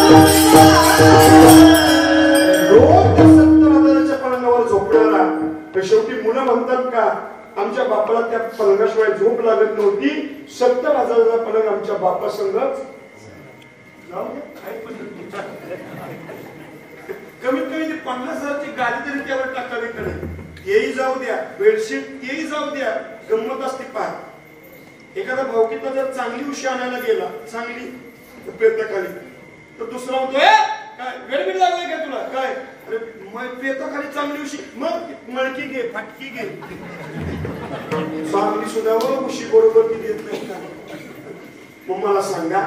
Thank you. मुलं म्हणतात का आमच्या बापाला त्या पलंगाशिवाय झोप लागत नव्हती, 70,000चा पलंग आमच्या बापा संगच कमीत कमी 50,000ची गाडी तरी त्यावर टाकावी कडे, तेही जाऊ द्या, बेडशीट तेही जाऊ द्या, गंमत असते पार. एखादा भावकीतला जर चांगली उशी आणायला गेला, चांगली पेताखाली, तर दुसरा म्हणतो काय वेळबीड लागलाय का तुला, काय अरे पेताखाली चांगली उशी, मग मळकी घे, फाटकी घे, चांगली सुद्धा उशी बरोबर ती देत नाही का. मग मला सांगा,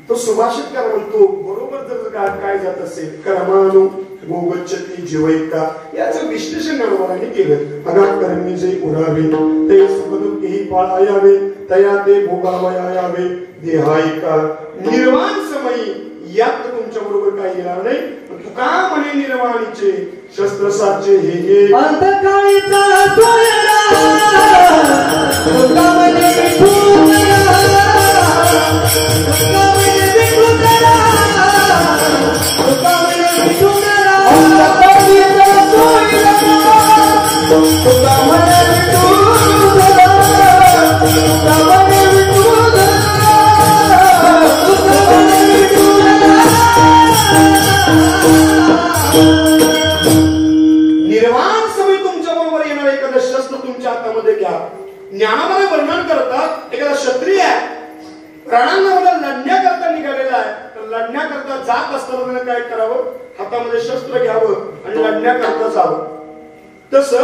तो सुभाषितकार म्हणतो बरोबर जर काय जात असेल, कर्मानु गोगच्छती जीवैका, याचं विश्लेषण ज्ञानोबांनी केलं. अनाकर्मी जे उरावे ते सुखदुःखी पाळायावे, तया ते भोगावया यावे देहायका. निर्वाण समयी यात तुमच्या बरोबर काही येणार नाही. तुका म्हणे निर्वाणीचे शस्त्रसाचे हे अंतकाळीचा सोयरा, तुका म्हणे विठुरा, तुका म्हणे विठुरा, तुका म्हणे विठुरा. अंतकाळीचा सोयरा, तुका म्हणे विठुरा, तुका म्हणे विठुरा, तुका म्हणे विठुरा. निर्वाण समय तुमच्या बरोबर येणार एखादं शस्त्र तुमच्या हातामध्ये घ्या. ज्ञानामध्ये वर्णन करतात एखादा क्षत्रिय प्राणांना लढण्याकरता निघालेला आहे, तर लढण्याकरता जात असताना त्याने काय करावं, हातामध्ये शस्त्र घ्यावं आणि लढण्याकरता जावं. तसं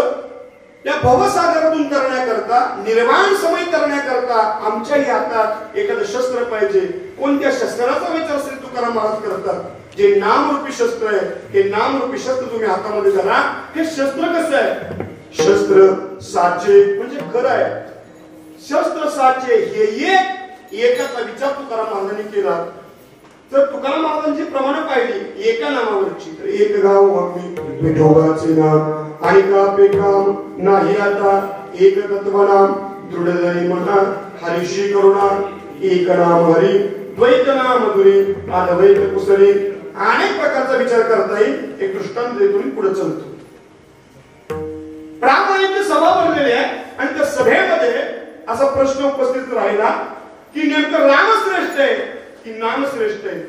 या भवसागरातून करण्याकरता, निर्वाण समय करण्याकरता आमच्याही हातात एखादं शस्त्र पाहिजे. कोणत्या शस्त्राचा विचार श्री तुकाराम महाराज करतात, जे नामरूपी शस्त्र आहे, हे नामरूपी शस्त्र तुम्ही हातामध्ये धरा. हे शस्त्र कसं आहे, शस्त्र साचे म्हणजे खरं आहे. शस्त्र साचे हे एकाचा विचार तुकाराम महाराजांनी केला. तर तुकाराम महाराजांची प्रमाण पाहिली एका नामावरची, तर एक गाव मम्मी विठोबाचे नाम आणि का पेकाम नाही आता, एक तत्व नाम दृढ म्हणा हरिशी करुणा, एक नाम हरी द्वैत नाम मधुरी अद्वैत कुसरी. अनेक प्रकारचा विचार करता येईल. एक दृष्टांत देतो पुढे चलतो. ब्राह्मणांची सभा भरलेली आहे आणि त्या सभेमध्ये असा प्रश्न उपस्थित राहिला की नेमकं रामश्रेष्ठ आहे की नामश्रेष्ठ आहे.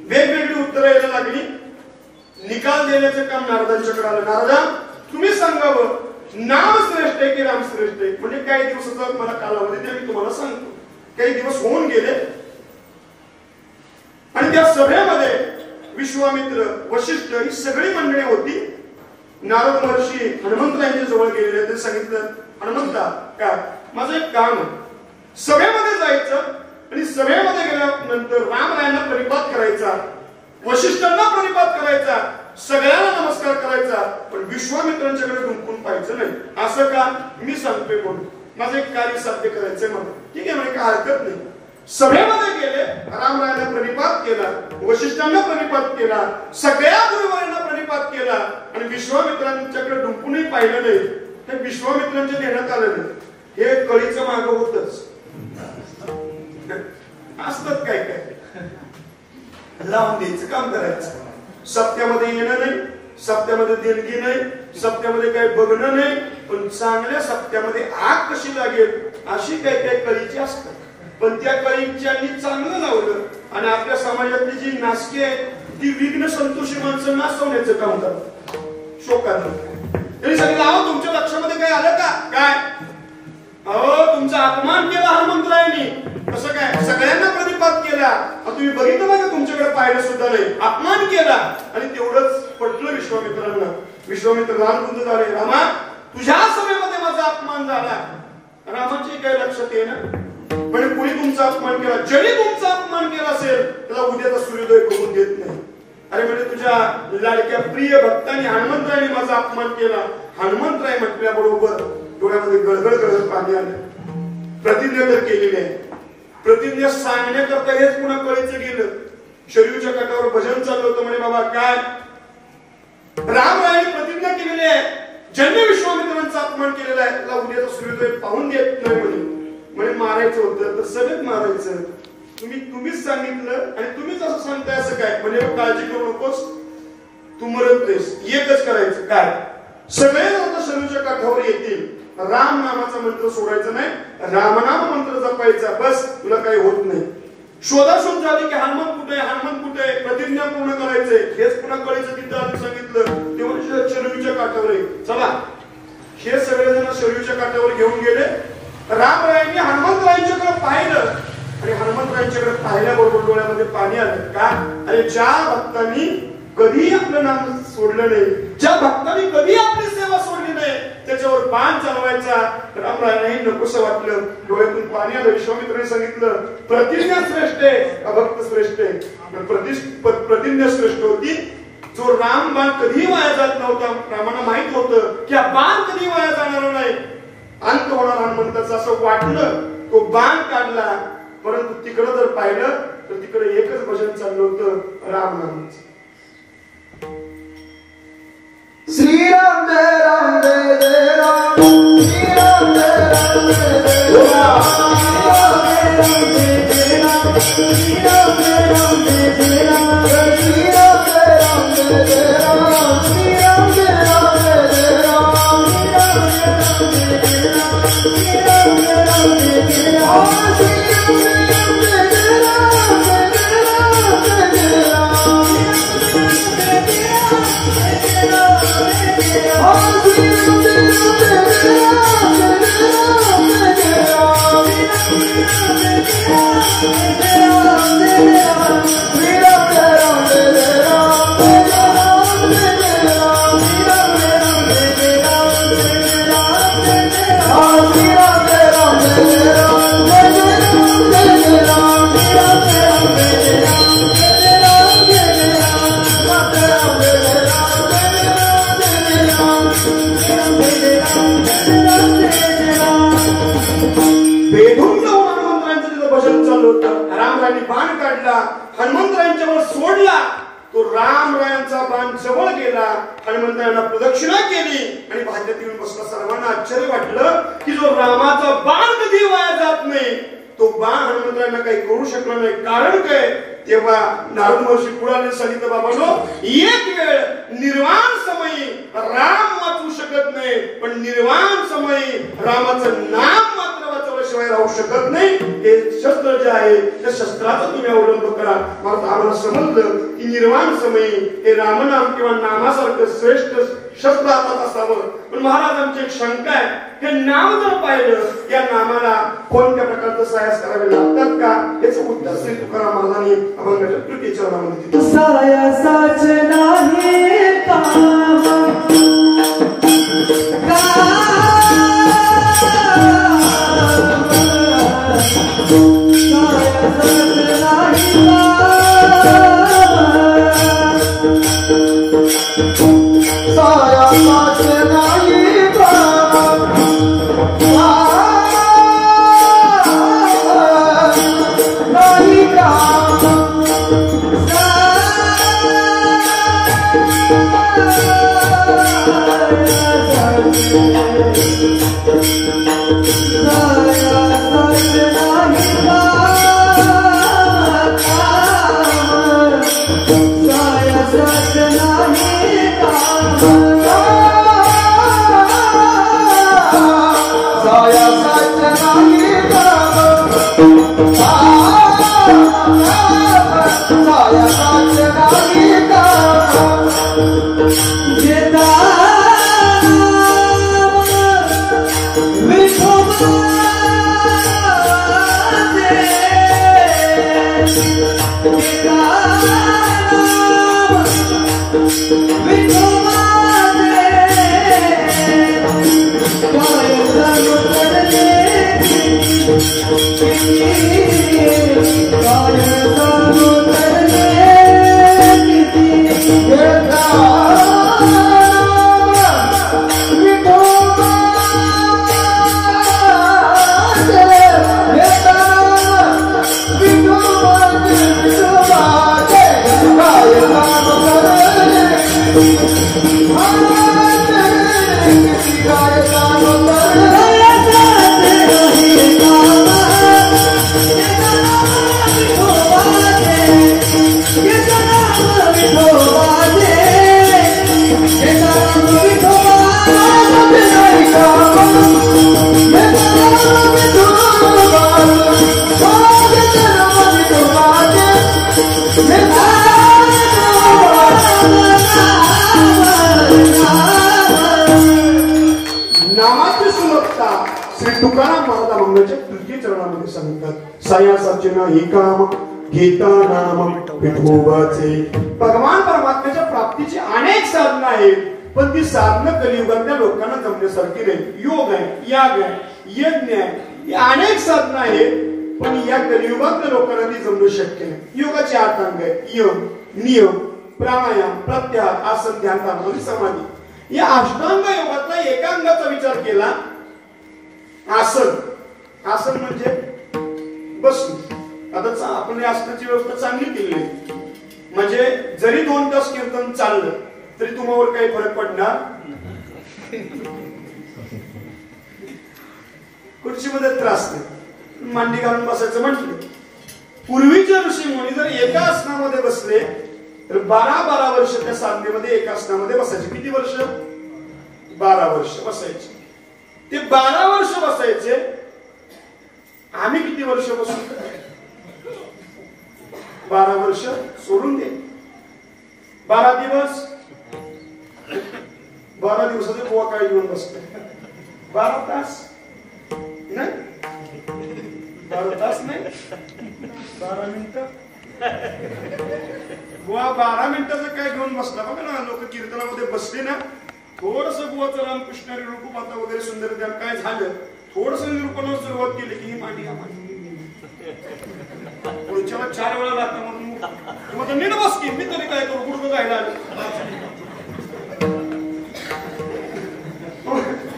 वेगवेगळी उत्तरं यायला लागली. निकाल देण्याचं काम नारदांच्याकडे आलं. नारदा तुम्ही सांगावं नामश्रेष्ठ आहे की रामश्रेष्ठ आहे. म्हणजे काही दिवसाचा मला कालावधी द्या, मी तुम्हाला सांगतो. काही दिवस होऊन गेले आणि त्या सभेमध्ये विश्वामित्र, वशिष्ठ ही सगळी मंडळी होती. नारद महर्षी हनुमंतरायांच्या जवळ गेलेले. ते सांगितलं हनुमंता काय माझं एक काम आहे, सभेमध्ये जायचं आणि सभेमध्ये गेल्यानंतर रामरायांना परिपात करायचा, वशिष्ठांना परिपात करायचा, सगळ्यांना नमस्कार करायचा, पण विश्वामित्रांच्याकडे डुंकून पाहायचं नाही. असं का, मी सांगतोय म्हणून माझं एक कार्य साध्य करायचंय मला. ठीक आहे म्हणजे काय हरकत नाही. सभेमध्ये गेले, रामरायांना प्रणिपात केला, वशिष्ठांना प्रणिपात केला, सगळ्या गुरुवारांना प्रणिपात केला आणि विश्वामित्रांच्याकडे डुंकूनही पाहिलं नाही. हे विश्वामित्रांच्या देण्यात आलं नाही. हे कळीचं मागं होतच असतात. काय काय लावून द्यायचं काम करायचं. सप्त्यामध्ये येणं नाही, सप्त्यामध्ये देणगी नाही, सप्त्यामध्ये काही बघणं नाही, पण चांगल्या सप्त्यामध्ये आग कशी लागेल अशी काही काही कळीची असतात. पण त्या कळीच्यांनी चांगलं लावलं आणि आपल्या समाजातली जी नासकी आहे ती विघ्न संतोषी माणसं नासवण्याचं काम करतात. शोकात त्यांनी सांगितलं अहो तुमच्या लक्षामध्ये काय आलं का, काय अहो तुमचा अपमान केला हनुमंतरायांनी. कसं काय, सगळ्यांना प्रतिपात केला. तुम्ही बघितलं बघा तुमच्याकडे पाहिलं सुद्धा नाही, अपमान केला. आणि तेवढंच पटलं विश्वामित्रांना. विश्वामित्र रामकुंड झाले, रामा तुझ्या सभेमध्ये माझा अपमान झाला. रामाची काही लक्षात ये ना, म्हणजे कुणी तुमचा अपमान केला, जरी तुमचा अपमान केला असेल त्याला उद्याचा सूर्योदय बघून देत नाही. अरे म्हणजे तुझ्या लाडक्या प्रिय भक्तांनी हनुमंतरायांनी माझा अपमान केला. हनुमंतराय म्हटल्याबरोबर डोळ्यामध्ये गळगळ गळगळ पाणी आलं. प्रतिज्ञा तर केलेली आहे. प्रतिज्ञा सांगण्याकरता हेच पुन्हा कळीचं गेलं. शरीरच्या काठावर भजन चाललं होतं. म्हणे बाबा काय रामरायांनी प्रतिज्ञा केलेली आहे, ज्यांनी विश्वामित्रांचा अपमान केलेला आहे त्याला उद्याचा सूर्योदय पाहून देत नाही. म्हणे मारायचं होतं तर सगळं मारायचं. तुम्हीच सांगितलं आणि तुम्हीच असं सांगताय असं काय. म्हणजे काळजी करू नकोस, तू मरत नाहीस. एकच करायचं काय, सगळे शरणूच्या काठावर येतील राम नामाचा मंत्र सोडायचा नाही, रामनाम मंत्र जपायचा, बस तुला काही होत नाही. शोधाशोध झाली की हनुमंत कुठे, हनुमंत कुठे, प्रतिज्ञा पूर्ण करायचे. हेच पुन्हा कळीचं तिथं सांगितलं तेव्हा शरणूच्या काठावर आहे. चला हे सगळेजण शरणूच्या काठावर घेऊन गेले. रामरायांनी हनुमंतरायांच्याकडे पाहिलं आणि हनुमंतरायांच्याकडे पाहिल्याबरोबर डोळ्यामध्ये पाणी आलं. का? अरे ज्या भक्तांनी कधी आपलं नाम सोडलं नाही, ज्या भक्तांनी कधी आपली सेवा सोडली नाही, त्याच्यावर बाण चालवायचा रामरायांनाही नकोसं वाटलं. डोळ्यातून पाणी आलं. विश्वामित्राने सांगितलं प्रतिज्ञा श्रेष्ठ आहे का भक्त श्रेष्ठ आहे? प्रतिज्ञा श्रेष्ठ होती. जो राम बाण कधी वाया जात नव्हता, रामाला माहित होतं की हा बाण कधी वाया जाणार नाही, अंत होणार हनुमंताचं असं वाटलं. तो बाण काढला. परंतु तिकडं जर पाहिलं तर तिकडे एकच भजन चाललं होतं रामनामाचं. श्रीराम जय राम जय जय राम, श्रीराम जय राम जय जय राम, श्रीराम जय राम जय जय राम, श्रीराम जय राम जय जय राम, श्रीराम जय राम जय जय राम, श्रीराम जय राम जय जय राम, श्रीराम जय राम जय जय राम, बाण काढला, हनुमंतरायांच्यावर सोडला. तो रामरायांचा बाण जवळ गेला. हनुमंतरायांना प्रदक्षिणा केली आणि भाज्यात येऊन बसला. सर्वांना आश्चर्य वाटलं की जो रामाचा बाण कधी वाया जात नाही, तो बाण हनुमंतरायांना काही करू शकला नाही. कारण काय? तेव्हा नारद महर्षी पुढे सांगितलं, बाबांनो, एक वेळ निर्वाण समयी राम वाचू शकत नाही, पण निर्वाण समयी रामाचं नाम मात्र वाचवल्याशिवाय राहू शकत नाही. हे शस्त्र जे आहे त्या शस्त्राचा तुम्ही अवलंब करा. मला आम्हाला समजलं की निर्वाण समयी हे रामनाम किंवा नामासारखं श्रेष्ठ शस्त्र हातात असावं. पण महाराज आमची एक शंका आहे, हे नाम जर पाहिलं, या नामाला कोणत्या प्रकारचं सायास करावे लागतात का? याचं उत्तर श्री तुकाराम महाराजांनी अभंगाच्या तृतीय चरणामध्ये दिलं. सायासाच नाही काम नामाची सुलभता श्री तुकाराम महाराज मंगळच्या तृतीय चरणामध्ये सांगतात. सायासाचे ना हे काम घेता नाम विठोबाचे. भगवान परमात्म्याच्या प्राप्तीची अनेक साधनं आहेत, पण ती साधनं कलियुगातल्या लोकांना जमण्यासारखी नाही. योग आहे, याग आहे, यज्ञ आहे, ही अनेक साधनं आहेत, पण या कलियुगातल्या लोकांना ती जमणं शक्य नाही. योगाचे 8 अंग आहेत: यम, नियम, प्राणायाम, प्रत्याहार, आसन, ध्यान, धारणा, समाधी. या अष्टांग योगातला एका अंगाचा विचार केला, आसन. आसन म्हणजे बसणे. आता आपण आसनाची व्यवस्था चांगली केली आहे, म्हणजे जरी 2 तास कीर्तन चाललं तरी तुम्हावर काही फरक पडणार. खुर्चीमध्ये त्रास नाही, मांडी घालून बसायचं म्हटलं. पूर्वीचे ऋषी मुनी जर एका आसनामध्ये बसले तर 12 वर्ष त्या साधनेमध्ये एका आसनामध्ये बसायचे. किती वर्ष? 12 वर्ष बसायचे. ते 12 वर्ष बसायचे. आम्ही किती वर्ष बसू? 12 वर्ष सोडून दे. 12 दिवस, 12 दिवसाचे गोवा काय घेऊन बसते? 12 तास नाही, 12 तास नाही, 12 मिनिटं. गोवा 12 मिनिटाचं काय घेऊन बसला बघा ना. लोक कीर्तनामध्ये बसले ना, थोडस गोवाचं रामकृष्ण रूपपाता वगैरे सुंदर ध्यान काय झालं, थोडस निरूपणावर सुरुवात केली की ही मांडी पुढच्या 4 वेळा लागतं म्हणून नीट बस की. मी तरी काय करू, गुडघं गायला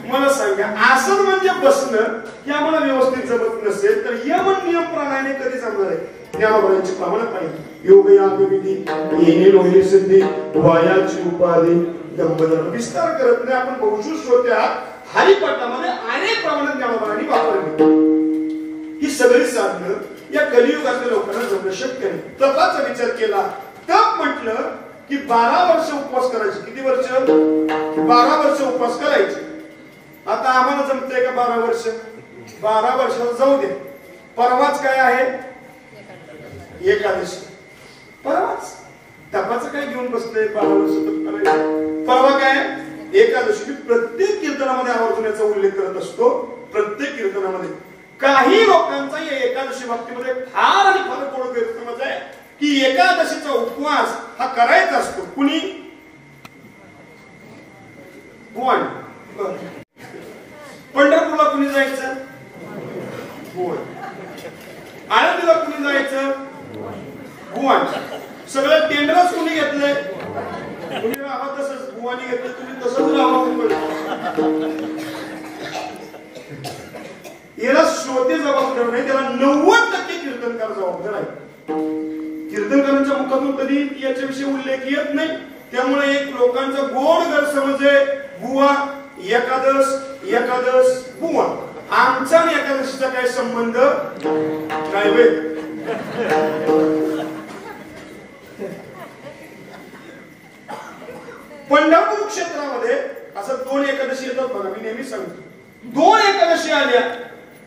मला सांगा. आसन म्हणजे बसणं हे आम्हाला व्यवस्थित जमत नसेल तर यम नियम प्राणायाम कधी जमणार आहे? ज्ञानोबरांची प्रमाण पाहिजे. योग याग विधी येणे लोहे सिद्धी वायाची उपाधी दंबदर विस्तार करत नाही. आपण बहुशूर श्रोते आहात. हरिपाठामध्ये अनेक प्रमाणात ज्ञानोबरांनी वापरली. ही सगळी साधनं या कलियुगातल्या लोकांना जमणं शक्य नाही. तपाचा विचार केला. तप म्हटलं की 12 वर्ष उपवास करायचे. किती वर्ष? 12 वर्ष उपवास करायचे. आता आम्हाला जमतंय का 12 वर्ष? 12 वर्षाला जाऊ दे. परवाच काय आहे? एकादशी. परवाच तपाचं काय घेऊन बसतंय? 12 वर्ष तप करायचं. परवा काय? एकादशी. प्रत्येक कीर्तनामध्ये आवर्जून याचा उल्लेख करत असतो. प्रत्येक कीर्तनामध्ये काही लोकांचा या एकादशी भक्तीमध्ये फार आणि फार गोड गैरसमज आहे की एकादशीचा उपवास हा करायचा असतो. कुणी? भुवन. पंढरपूरला कुणी जायचं? भुवन. आळंदीला कुणी जायचं? भुवन. सगळं टेंडरच कुणी घेतलंय? कुणी राहा तसंच भुवानी घेतलं, तुम्ही तसंच राहा. याला श्रोते जबाबदार नाही, त्याला 90% कीर्तनकार जबाबदार आहे. कीर्तनकारांच्या मुखातून कधी याच्याविषयी उल्लेख येत नाही. त्यामुळे एक लोकांचा गोड गैरसमज आहे, बुवा एकादश एकादश बुवा. आमचा आणि एकादशीचा काय संबंध नाही. वे पंढरपूर क्षेत्रामध्ये असं 2 एकादशी येतात बघा. मी नेहमी सांगतो 2 एकादशी आल्या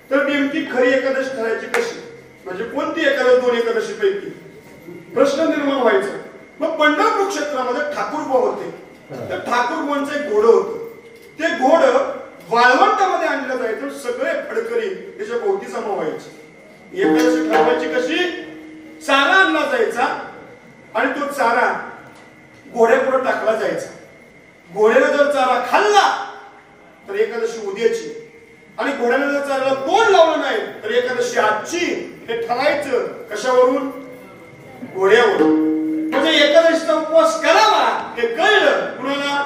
तर नेमकी खरी एकादशी ठरायची कशी, म्हणजे कोणती एकादशी 2 एकादशी पैकी प्रश्न निर्माण व्हायचा. मग पंढरपूर क्षेत्रामध्ये ठाकूरबुवा होते. तर ठाकूरबुवांचं एक घोडं होतं. ते घोडं वाळवंटामध्ये आणलं जायचं. सगळे फडकरी त्याच्या भोवती जमा व्हायचे. एकादशी ठरवायची कशी? चारा आणला जायचा आणि तो चारा घोड्यापुढे टाकला जायचा. घोड्याने जर चारा खाल्ला तर एकादशी उद्याची, आणि घोड्याने जर चाराला तोंड लावलं नाही तर एकादशी आजची. हे ठरायचं कशावरून? घोड्यावरून. म्हणजे एकादशीचा उपवास करावा हे कळलं कुणाला?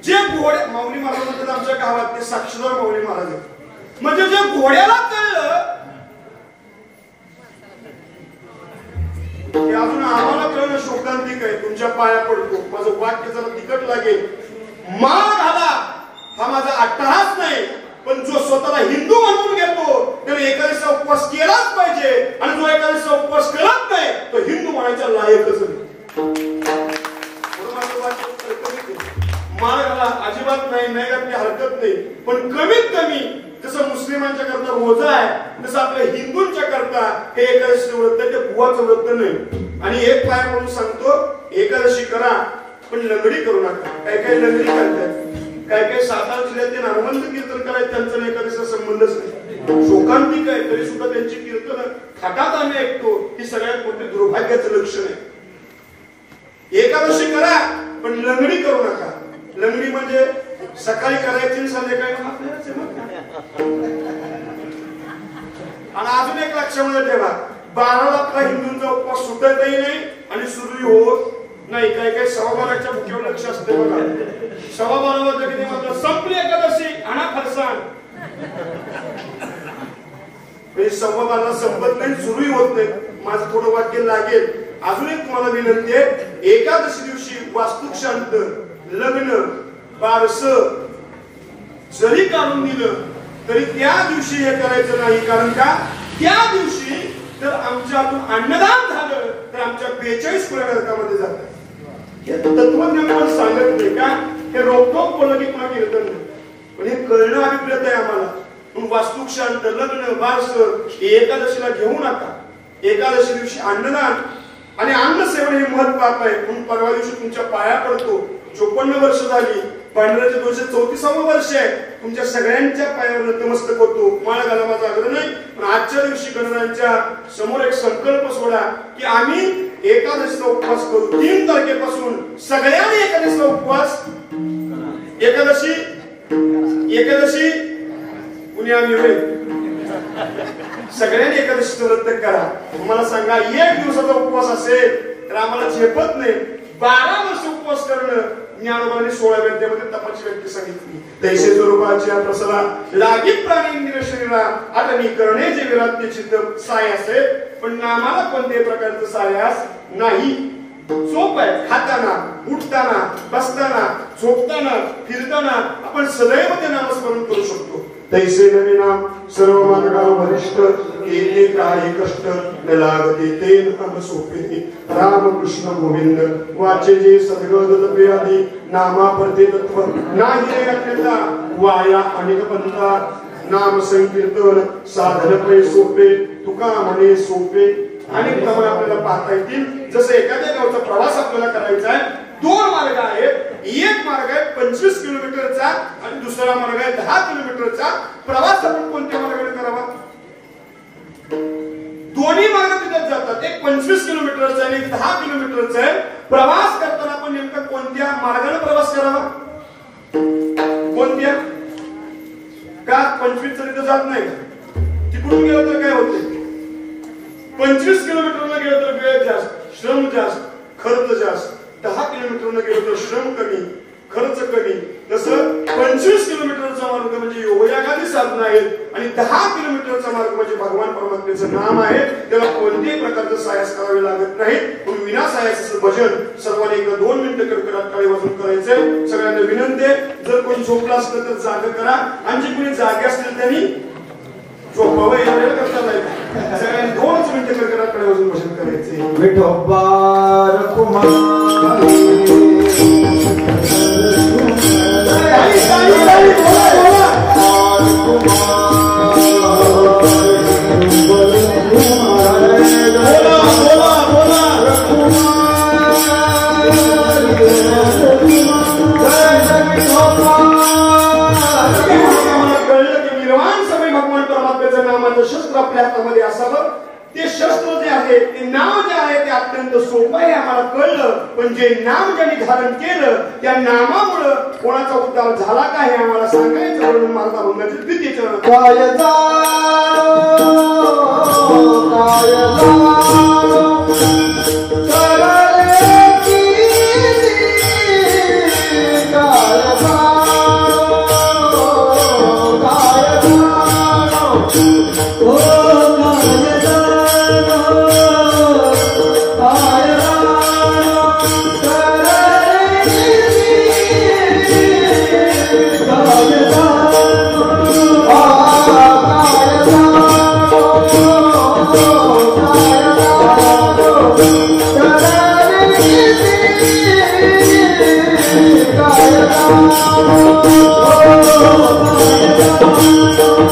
जे घोडे माऊली महाराज म्हणतात आमच्या गावात, ते साक्षीदार माऊली महाराज आहेत. म्हणजे जे घोड्याला कळलं ते अजून आम्हाला कळणं शोकांतिक आहे. तुमच्या पाया पडतो. माझं वाक्य जरा तिखट लागेल. माळ घाला हा माझा अट्टहास नाही, पण जो स्वतःला हिंदू म्हणून घेतो त्याने एकादशीचा उपवास केलाच पाहिजे, आणि जो एकादशीचा उपवास करत नाही तो हिंदू म्हणायचा लायकच नाही. माळ घाला अजिबात नाही, नाही घातली हरकत नाही, पण कमीत कमी जसं जसं मुस्लिमांच्या करता रोजा आहे तसं आपल्या हिंदूंच्या करता हे एकादशी व्रत आहे, ते बुवाचं व्रत नाही. आणि एक पाय म्हणून सांगतो, एकादशी करा पण लंगडी करू नका. काय काय लंगडी करतात, काय काय सातारा जिल्ह्यात ते नामवंत कीर्तन करायचं, त्यांचा एकादशीचा संबंधच नाही. शोकांतिक आहे तरी सुद्धा त्यांची कीर्तन थाटात आम्ही ऐकतो. ही सगळ्यात मोठी दुर्भाग्याचं लक्षण आहे. एकादशी करा पण लंगडी करू नका. लंगडी म्हणजे सकाळी करायची संध्याकाळी आणि अजून एक लक्षामध्ये ठेवा, 12ला आपला हिंदूंचा उपवास सुटतही नाही आणि सुरूही होत नाही. काही काही 12:15च्या भुकेवर लक्ष असते बघा. 12:15 वाजता किती मात्र संपली एकादशी आणा फरसाण. 12:15 संपत नाही, सुरूही होत नाही. माझं थोडं वाक्य लागेल. अजून एक तुम्हाला विनंती आहे, एकादशी दिवशी वास्तुक शांत, लग्न, बारस जरी काढून दिलं तरी त्या दिवशी हे करायचं नाही. कारण का, त्या दिवशी जर आमच्यातून अन्नदान झालं तर आमच्या 42 पुण्य नरकामध्ये जातात. हे तत्वज्ञान मला सांगत नाही का, हे रोखोक बोललं की पुन्हा कीर्तन नाही, पण हे कळणं अभिप्रेत आहे आम्हाला. वास्तुक शांत, लग्न, बारस एकादशीला घेऊ नका. एकादशी दिवशी अन्नदान आणि अन्न सेवन हे महत्वाचं आहे. म्हणून परवा दिवशी तुमच्या पाया पडतो. 54 वर्ष झाली, पांढऱ्याचे 234 वर्ष आहे. तुमच्या सगळ्यांच्या पायावर नतमस्तक होतो. माळ घाला माझा आग्रह नाही, पण आजच्या दिवशी गणरायांच्या समोर एक संकल्प सोडा की आम्ही एकादशीचा उपवास करू. 3 तारखेपासून सगळ्यांनी एकादशीचा उपवास. एकादशी कुणी आम्ही होईल सगळ्यांनी एकादशीचं व्रत करा. मला सांगा, 1 दिवसाचा उपवास असेल तर आम्हाला झेपत नाही. 12 वर्ष उपवास करणं ज्ञानोबाने 16व्या अध्यायामध्ये तपाची व्यक्ती सांगितली. तैसे स्वरूपाच्या प्रसला लागित प्राणी इंद्रिय शरीरा आठवणी करणे जे विरात्य चित्त सायास आहे, पण नामाला कोणत्याही प्रकारचं सायास नाही. सोप आहे. खाताना, उठताना, बसताना, झोपताना, फिरताना आपण सदैव ते नामस्मरण करू शकतो. तैसे नवे नाम सर्व मार्गा वरिष्ठ, केले काही कष्ट न लागते ते नाम सोपे. राम कृष्ण गोविंद वाचे जे सद्गत तपे आदी नामा परते तत्व नाही अन्यथा वाया अनेक पंथा. नाम संकीर्तन साधन पै सोपे, तुका म्हणे सोपे. अनेक प्रमाणे आपल्याला पाहता येतील. जसं एखाद्या गावचा प्रवास आपल्याला करायचा आहे, 2 मार्ग आहेत. एक मार्ग आहे 25 किलोमीटरचा आणि दुसरा मार्ग आहे 10 किलोमीटरचा. प्रवास आपण कोणत्या मार्गाने करावा? दोन्ही मार्ग तिथेच जातात. एक 25 किलोमीटरचा आणि एक 10 किलोमीटरचा आहे. प्रवास करताना आपण नेमका कोणत्या मार्गाने प्रवास करावा? कोणत्या? का 25 तिथं जात नाही? तिकडून गेलं तर काय होते? 25 किलोमीटरला गेलं तर वेळ जास्त, श्रम जास्त, खर्च जास्त. 10 किलोमीटरला गेलो तर श्रम कमी, खर्च कमी. तसं 25 किलोमीटरचा मार्ग म्हणजे योगायोगाची साधना आहे आणि 10 किलोमीटरचा मार्ग म्हणजे भगवान परमात्म्याचं नाम आहे. त्याला कोणत्याही प्रकारचं सायास करावे लागत नाही. पण विना सायासाचं भजन सर्वांनी एकदा 2 मिनिटं कडकडात टाळी वाजून करायचंय. सगळ्यांना विनंती आहे, जर कोणी झोपला असलं तर जाग करा आणि जे कोणी जागे असतील त्यांनी झोपावं. एवढ्या करता नाही. सगळ्यांनी 2 मिनिटं कडकडात टाळी वाजून भजन करायचे. विठोबा शस्त्र आपल्या हातामध्ये असावं. ते शस्त्र जे आहे, ते नाव जे आहे ते अत्यंत सोपं आहे आम्हाला कळलं. पण जे नाम ज्यांनी धारण केलं त्या नामामुळे कोणाचा उद्धार झाला का हे आम्हाला सांगायचं. म्हणून माझा भंगाची द्वितीय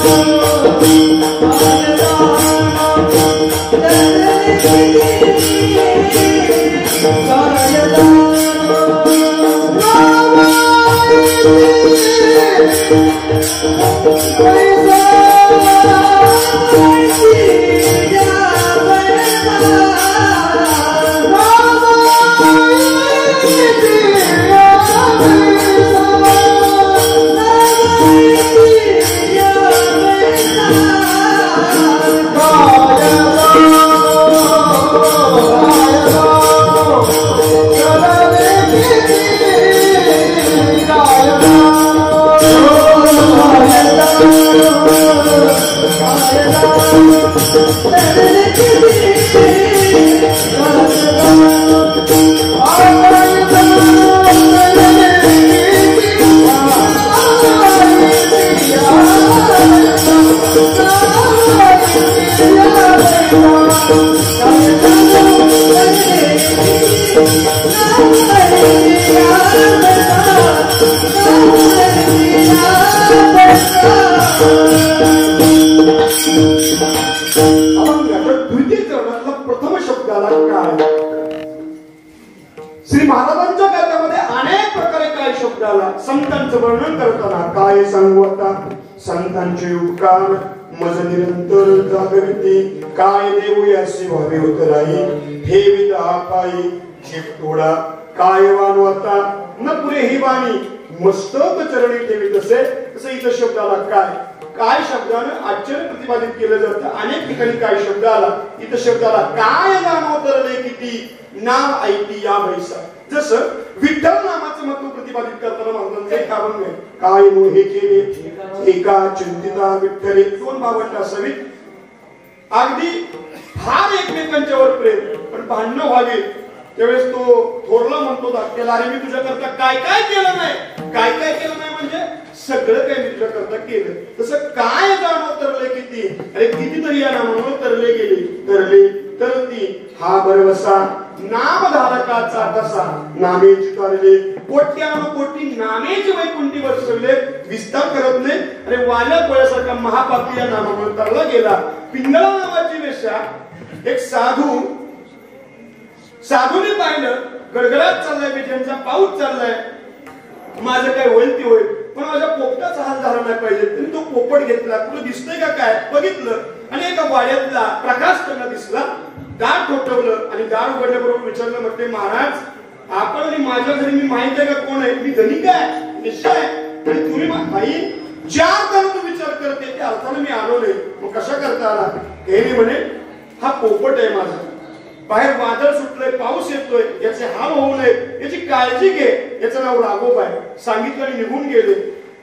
Oh प्रथम शब्दाला काय श्री महाराजांच्या गाथ्यामध्ये अनेक प्रकारे काय शब्दाला संतांचं वर्णन करताना काय सांगू आता संतांचे उपकार मज निरंतर जागृती काय देऊ यासी व्हावे उतराई ठेवी पायी झेप तोडा काय वाणू आता न पुरे ही वाणी मस्तक चरणी ठेवी तसे इथं शब्दाला काय शब्दानं आश्चर्य प्रतिपादित केलं जातं अनेक ठिकाणी काय शब्द आला इथं शब्दाला काय नामोतरले किती नाम ऐती या बैसा जसं विठ्ठल नामाचं महत्व प्रतिपादित करताना महाराजांचं एक अभंग आहे काय मोहे केले एका चिंतिता विठ्ठले दोन भावंड असावीत अगदी फार एकमेकांच्यावर प्रेम पण भांडणं व्हावी त्यावेळेस तो थोरला म्हणतो धाकट्याला अरे मी तुझ्या करता काय काय केलं नाही म्हणजे सगळं काही मी तुझ्या करता केलं तसं काय जाणव तरले किती अरे कितीतरी या नामावर तरले गेले तरती हा बरवसा नामधारकाचा कसा नामे चितारले कोट्यानुकोटी नामेची वैकुंठी वर्षवले विस्तार करत नाही अरे वाल्या कोळ्यासारखा महापापी या नामावर तरला गेला पिंगळा नावाची वेश्या एक साधूने पाहिलं गडगडात चाललाय विजयांचा पाऊस चाललाय माझं काय होईल ते होईल पण माझ्या पोपटाचा हाल झाला नाही पाहिजे तरी तो पोपट घेतला तुला दिसतंय का काय बघितलं आणि एका वाड्यातला प्रकाश त्यांना दिसला दार ठोठवलं आणि दार उघडल्याबरोबर विचारलं म्हटले महाराज आपण आणि माझ्या घरी मी माहित आहे का कोण आहे मी धनिक आहे निश्चय आणि तुम्ही आई चार जण तू विचार करते त्या अर्थाने मी आलो नाही मग कशा करता आला हे मी म्हणे हा पोपट आहे माझा बाहेर वादळ सुटलंय पाऊस येतोय याचे हाल होऊ नये याची काळजी घे याचं नाव राघोबा आहे सांगितलं आणि निघून गेले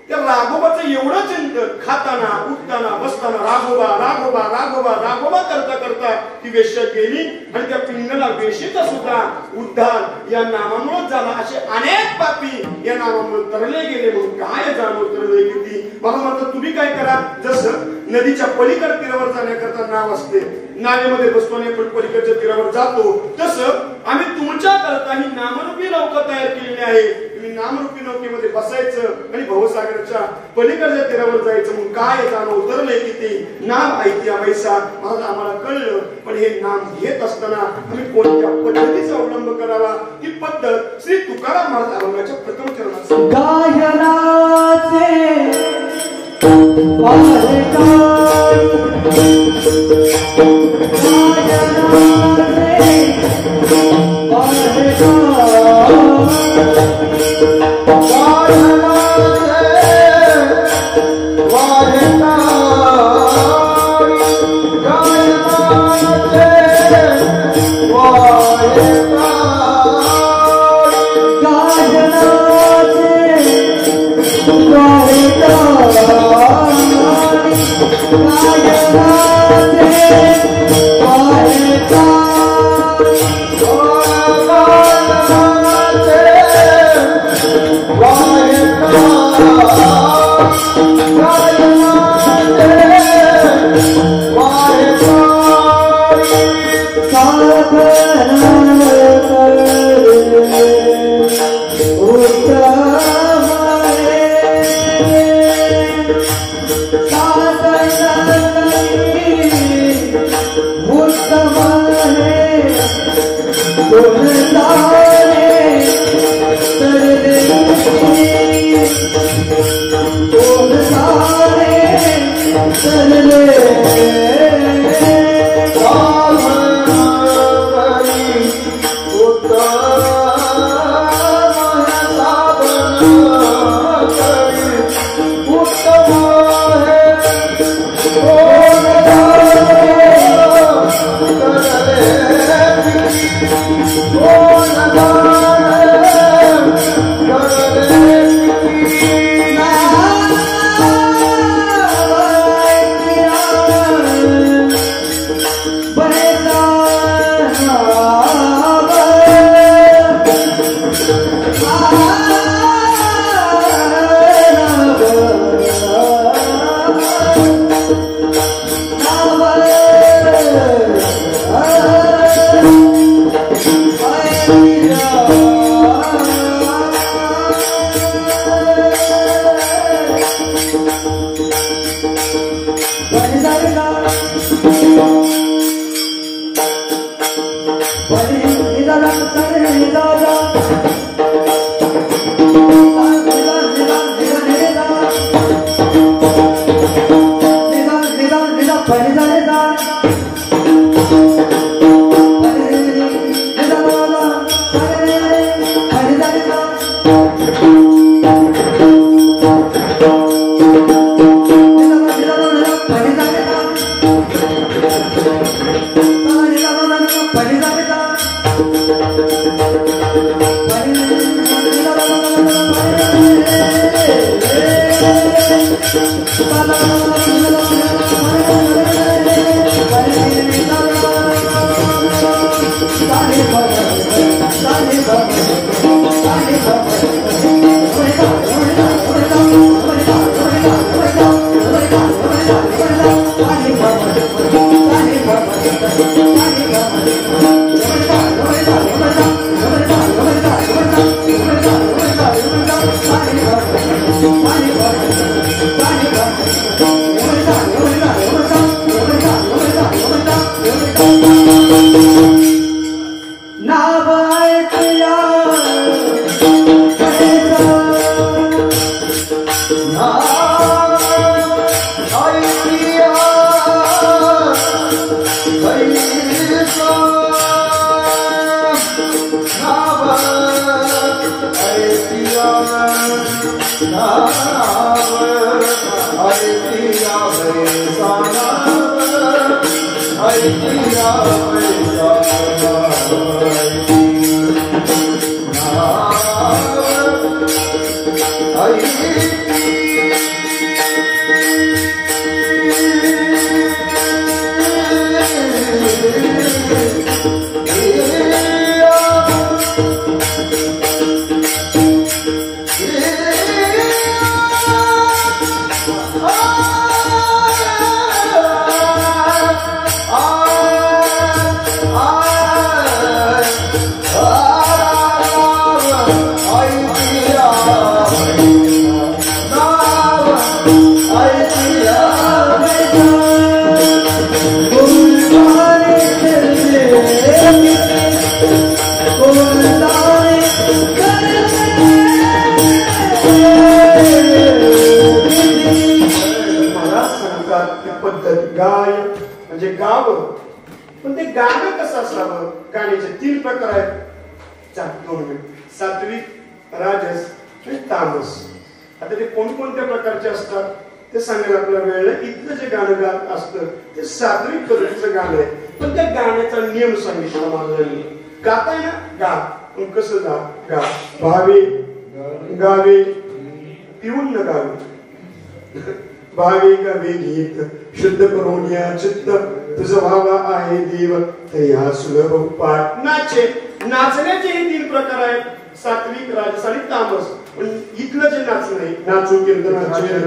त्या राघोबाचं एवढं चिंतन खाताना उठताना बसताना राघोबा राघोबा राघोबा राघोबा करता करता ती वेश्या गेली आणि त्या पिंगला वेशीचा सुद्धा उद्धार या नामामुळे झाला असे अनेक पापी या नामामुळे तरले गेले म्हणून काय जाणव तरले किती मला म्हणतात तुम्ही काय करा जसं नदीच्या पलीकडे तीरावर जाण्याकरता नाव असते नावेमध्ये बसतो आणि आपण पलीकडच्या तीरावर जातो तसं आम्ही तुमच्या करता ही नामरूपी नौका तयार केलेली आहे तुम्ही नामरूपी नौकेमध्ये बसायचं आणि भवसागराच्या पलीकडच्या तीरावर जायचं म्हणून काय जाणं उतरलंय किती नाम ऐतिया वैसा मला आम्हाला कळलं पण हे नाम घेत असताना आम्ही कोणत्या पद्धतीचा अवलंब करावा ती पद्धत श्री तुकाराम महाराज अभंगाच्या प्रथम चरणात Oh, शुद्ध करून या चित्त तुझं व्हावा आहे देव तरी हा सुलभ पाठ नाचे नाचण्याचे हे 3 प्रकार आहेत सात्विक राजस आणि तामस पण इथलं जे नाचणं आहे नाचू कीर्तनाचे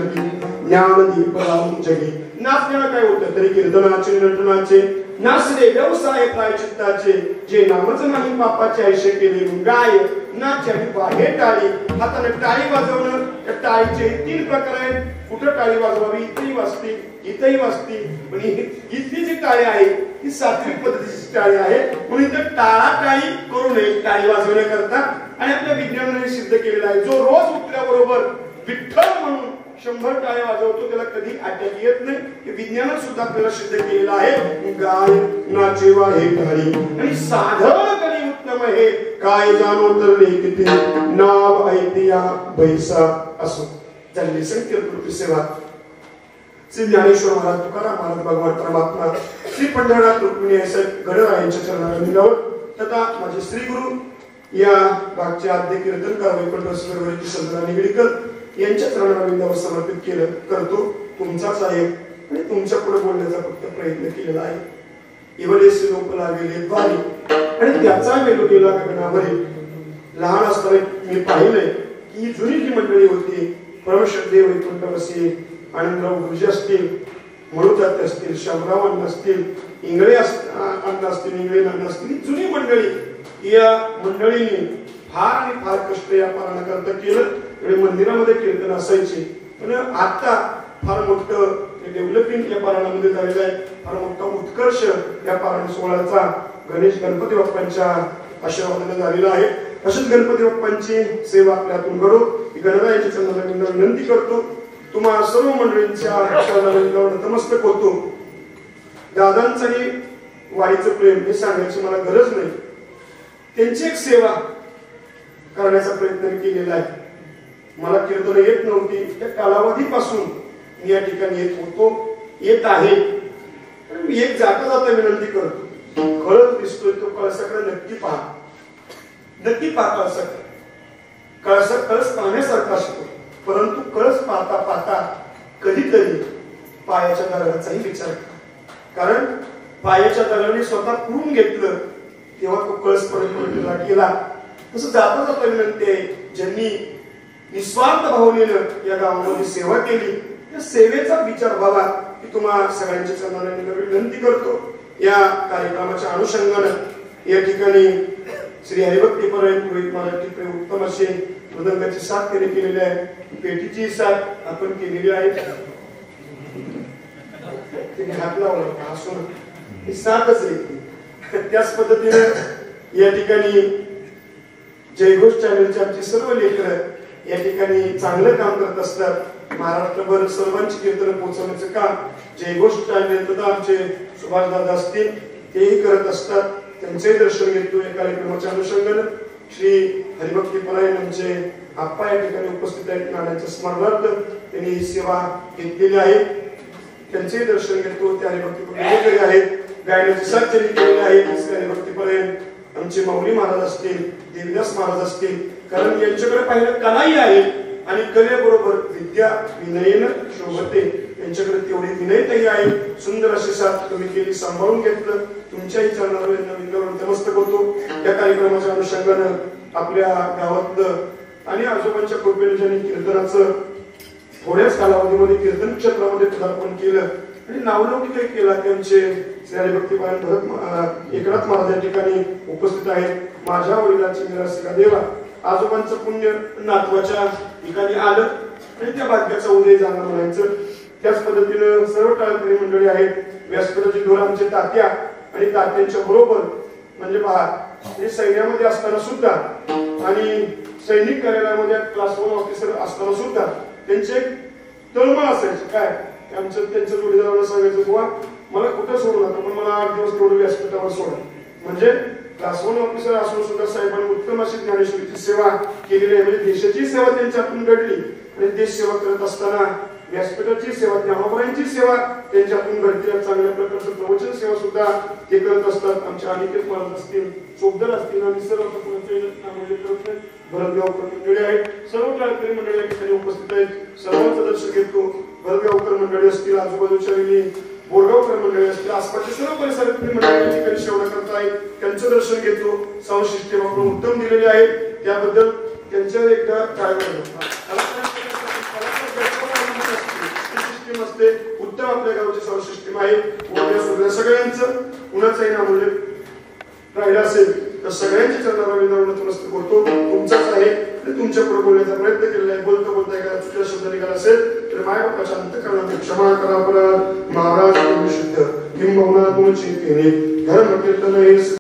ज्ञानदीप जगी नाचण्याला काय होतं तरी कीर्तनाचे नटनाचे नाचणे व्यवसाय प्रायचित्ताचे जे नामच नाही पापाचे आयुष्य केले गाय नाच आणि बाहेर टाळी हाताने टाळी वाजवणं त्या टाळीचे 3 प्रकार आहेत कुठं टाळी वाजवावी इथेही वाजते इथेही वाजते पण इथली जी टाळी आहे ही सात्विक पद्धतीची टाळी आहे म्हणून इथं टाळा टाळी करू नये टाळी वाजवण्याकरता आणि आपल्या विज्ञानाने सिद्ध केलेला आहे जो रोज उठल्याबरोबर विठ्ठल म्हणून 100 टाळ्या वाजवतो त्याला कधी अटॅक येत नाही हे विज्ञानाने सुद्धा आपल्याला सिद्ध केलेलं आहे गाय नाचेवा हे टाळी आणि साधन करी उत्तम हे काय जाणो तर किती नाव ऐतिया बैसा असो झालेली संकीर्तन सेवा श्री ज्ञानेश्वर महाराज तुकाराम महाराज भगवान परमात्मा श्री पंढरनाथ रुक्मिणी गणरायांच्या चरणावर तथा माझे श्री गुरु या भागचे आद्य कीर्तनकार वैकुंठ सरवरीची संतना निगडीकर यांच्या चरणाविंदावर समर्पित केलं करतो तुमचाच आहे आणि तुमच्या पुढे बोलण्याचा फक्त प्रयत्न केलेला आहे इवलेसे लोक लागेले द्वारी आणि त्याचा मेलोडीला गगनावरील लहान असताना मी पाहिलंय की ही जुनी जी मंडळी होती परमश्रद्धेय वैकुंठवासी आनंदराव गुरुजी असतील म्हणून असतील शामराव अण्णा असतील इंगळे अण्णा असतील इंगळे अण्णा असतील जुनी मंडळी या मंडळीने फार आणि फार कष्ट या पारायणाकरता केलं मंदिरामध्ये कीर्तन असायचे पण आता फार मोठं डेव्हलपिंग या पारायणामध्ये झालेलं आहे फार मोठा उत्कर्ष या पारायण सोहळ्याचा गणेश गणपती बाप्पांच्या आशीर्वादाने झालेला आहे अशीच गणपती बाप्पांची सेवा आपल्यातून घडो ही गणरायाच्या चरणाला विनंती करतो तुम्हा सर्व मंडळींच्या चरणाला नतमस्तक होतो दादांचंही वारीचं प्रेम हे सांगायची मला गरज नाही. त्यांची एक सेवा करण्याचा प्रयत्न मी केलेला आहे. मला कीर्तन येत नव्हती त्या कालावधीपासून मी या ठिकाणी येत होतो, येत आहे. मी एक जाता जाता विनंती करतो, कळस दिसतोय तो कळसाकडे नक्की पहा, नक्की पहा कळसाकडे. कळस पाहण्यासारखा असतो, परंतु कळस पाहता पाहता कधीतरी पायाच्या दगडाचाही विचार करा. कारण पायाच्या दगडाने स्वतः पुरून घेतलं तेव्हा तो कळस पर्यंत गेला. तसं जाता जाता विनंती आहे, ज्यांनी निस्वार्थ भावनेनं या गावामध्ये सेवा केली त्या सेवेचा विचार व्हावा की तुम्हा सगळ्यांच्या चरणाने विनंती करतो. या कार्यक्रमाच्या अनुषंगानं या ठिकाणी श्री हरिभक्तीपरायण पुरोहित महाराज उत्तम असे मृदंगाची साथ त्याने केलेली आहे, पेटीची साथ आपण केलेली आहे. तिने हात लावला असून ही साथच आहे. त्याच पद्धतीनं या ठिकाणी जयघोष चॅनलचे आमचे सर्व लेखक या ठिकाणी चांगलं काम करत असतात. महाराष्ट्रभर सर्वांची कीर्तन पोहोचवण्याचं काम जयघोष चॅनल आमचे सुभाष दादा असतील तेही करत असतात. त्यांचेही दर्शन घेतो. या कार्यक्रमाच्या अनुषंगानं श्री हरिभक्तीपरायण आमचे आप्पा या ठिकाणी उपस्थित आहेत. नानांच्या स्मरणार्थ त्यांनी ही सेवा घेतलेली आहे. त्यांचेही दर्शन घेतो. ते हरिभक्तीपरायण आहेत. गायनाची साथ त्यांनी केलेली आहे. हरिभक्तीपरायण आमचे माऊली महाराज असतील, देवीदास महाराज असतील. कारण यांच्याकडे पाहिलं कलाही आहे आणि कलेबरोबर विद्या विनयन शोभते. त्यांच्याकडे तेवढी विनयताही आहे. सुंदर अशी साथ तुम्ही केली, सांभाळून घेतलं. तुमच्याही चरणावर नतमस्तक होतो. या कार्यक्रमाच्या अनुषंगानं आपल्या गावातलं आणि आजोबांच्या कृपेने ज्यांनी कीर्तनाचं थोड्याच कालावधीमध्ये कीर्तन क्षेत्रामध्ये पदार्पण केलं आणि नावलौकिकही केला त्यांचे श्री हरिभक्तीपरायण भरत एकनाथ महाराज या ठिकाणी उपस्थित आहेत. माझ्या वडिलांची निराशिका देवा, आजोबांचं पुण्य नातवाच्या ठिकाणी आलं आणि त्या भाग्याचा उदय झाला म्हणायचं. त्याच पद्धतीनं सर्व टाळकरी मंडळी आहेत. व्यासपीठाची ढोर आमचे तात्या आणि तात्यांच्या बरोबर म्हणजे पहा हे सैन्यामध्ये असताना सुद्धा आणि सैनिक कार्यालयामध्ये क्लास 1 ऑफिसर असताना सुद्धा त्यांचे एक तळमळ असायचे. काय आमचं त्यांच्या जोडीदाराला सांगायचं, बुवा मला कुठं सोडू नका पण मला 8 दिवस तेवढं व्यासपीठावर सोडा. म्हणजे क्लास 1 ऑफिसर असून सुद्धा साहेबांनी उत्तम अशी ज्ञानेश्वरीची सेवा केलेली आहे. म्हणजे देशाची सेवा त्यांच्यातून घडली आणि देश सेवा करत असताना व्यासपीठाची सेवा, ज्ञानोबरांची सेवा त्यांच्यातून घडते. चांगल्या प्रकारचं प्रवचन सेवा सुद्धा ते करत असतात. आमच्या अनिकेत महाराज असतील, चोपदर असतील आणि सर्व भरतगावकर मंडळी आहेत. सर्व टाळकरी मंडळी या ठिकाणी उपस्थित आहेत. सर्वांचं दर्शन घेतो. भरतगावकर मंडळी असतील, आजूबाजूच्या बोरगावकर मंडळी असतील, आसपासच्या सर्व परिसरातील मंडळी या ठिकाणी सेवा करतायत. त्यांचं दर्शन घेतो. साऊंड सिस्टीम आपण उत्तम दिलेली आहे, त्याबद्दल त्यांच्या एकदा काय असते. उत्तम आपल्या गावची साऊंड सिस्टीम आहे. सगळ्यांचं कुणाचंही नामूल्य राहिलं असेल तर सगळ्यांची चरणावर नतमस्तक होतो. तुमचाच आहे आणि तुमच्या पुढे बोलण्याचा प्रयत्न केलेला आहे. बोलता बोलता एखादा चुकीचा शब्द निघाला असेल तर माय बापाच्या अंतःकरणाने क्षमा करा. महाराज शुद्ध किंबहुना तुमची धर्म कीर्तन हे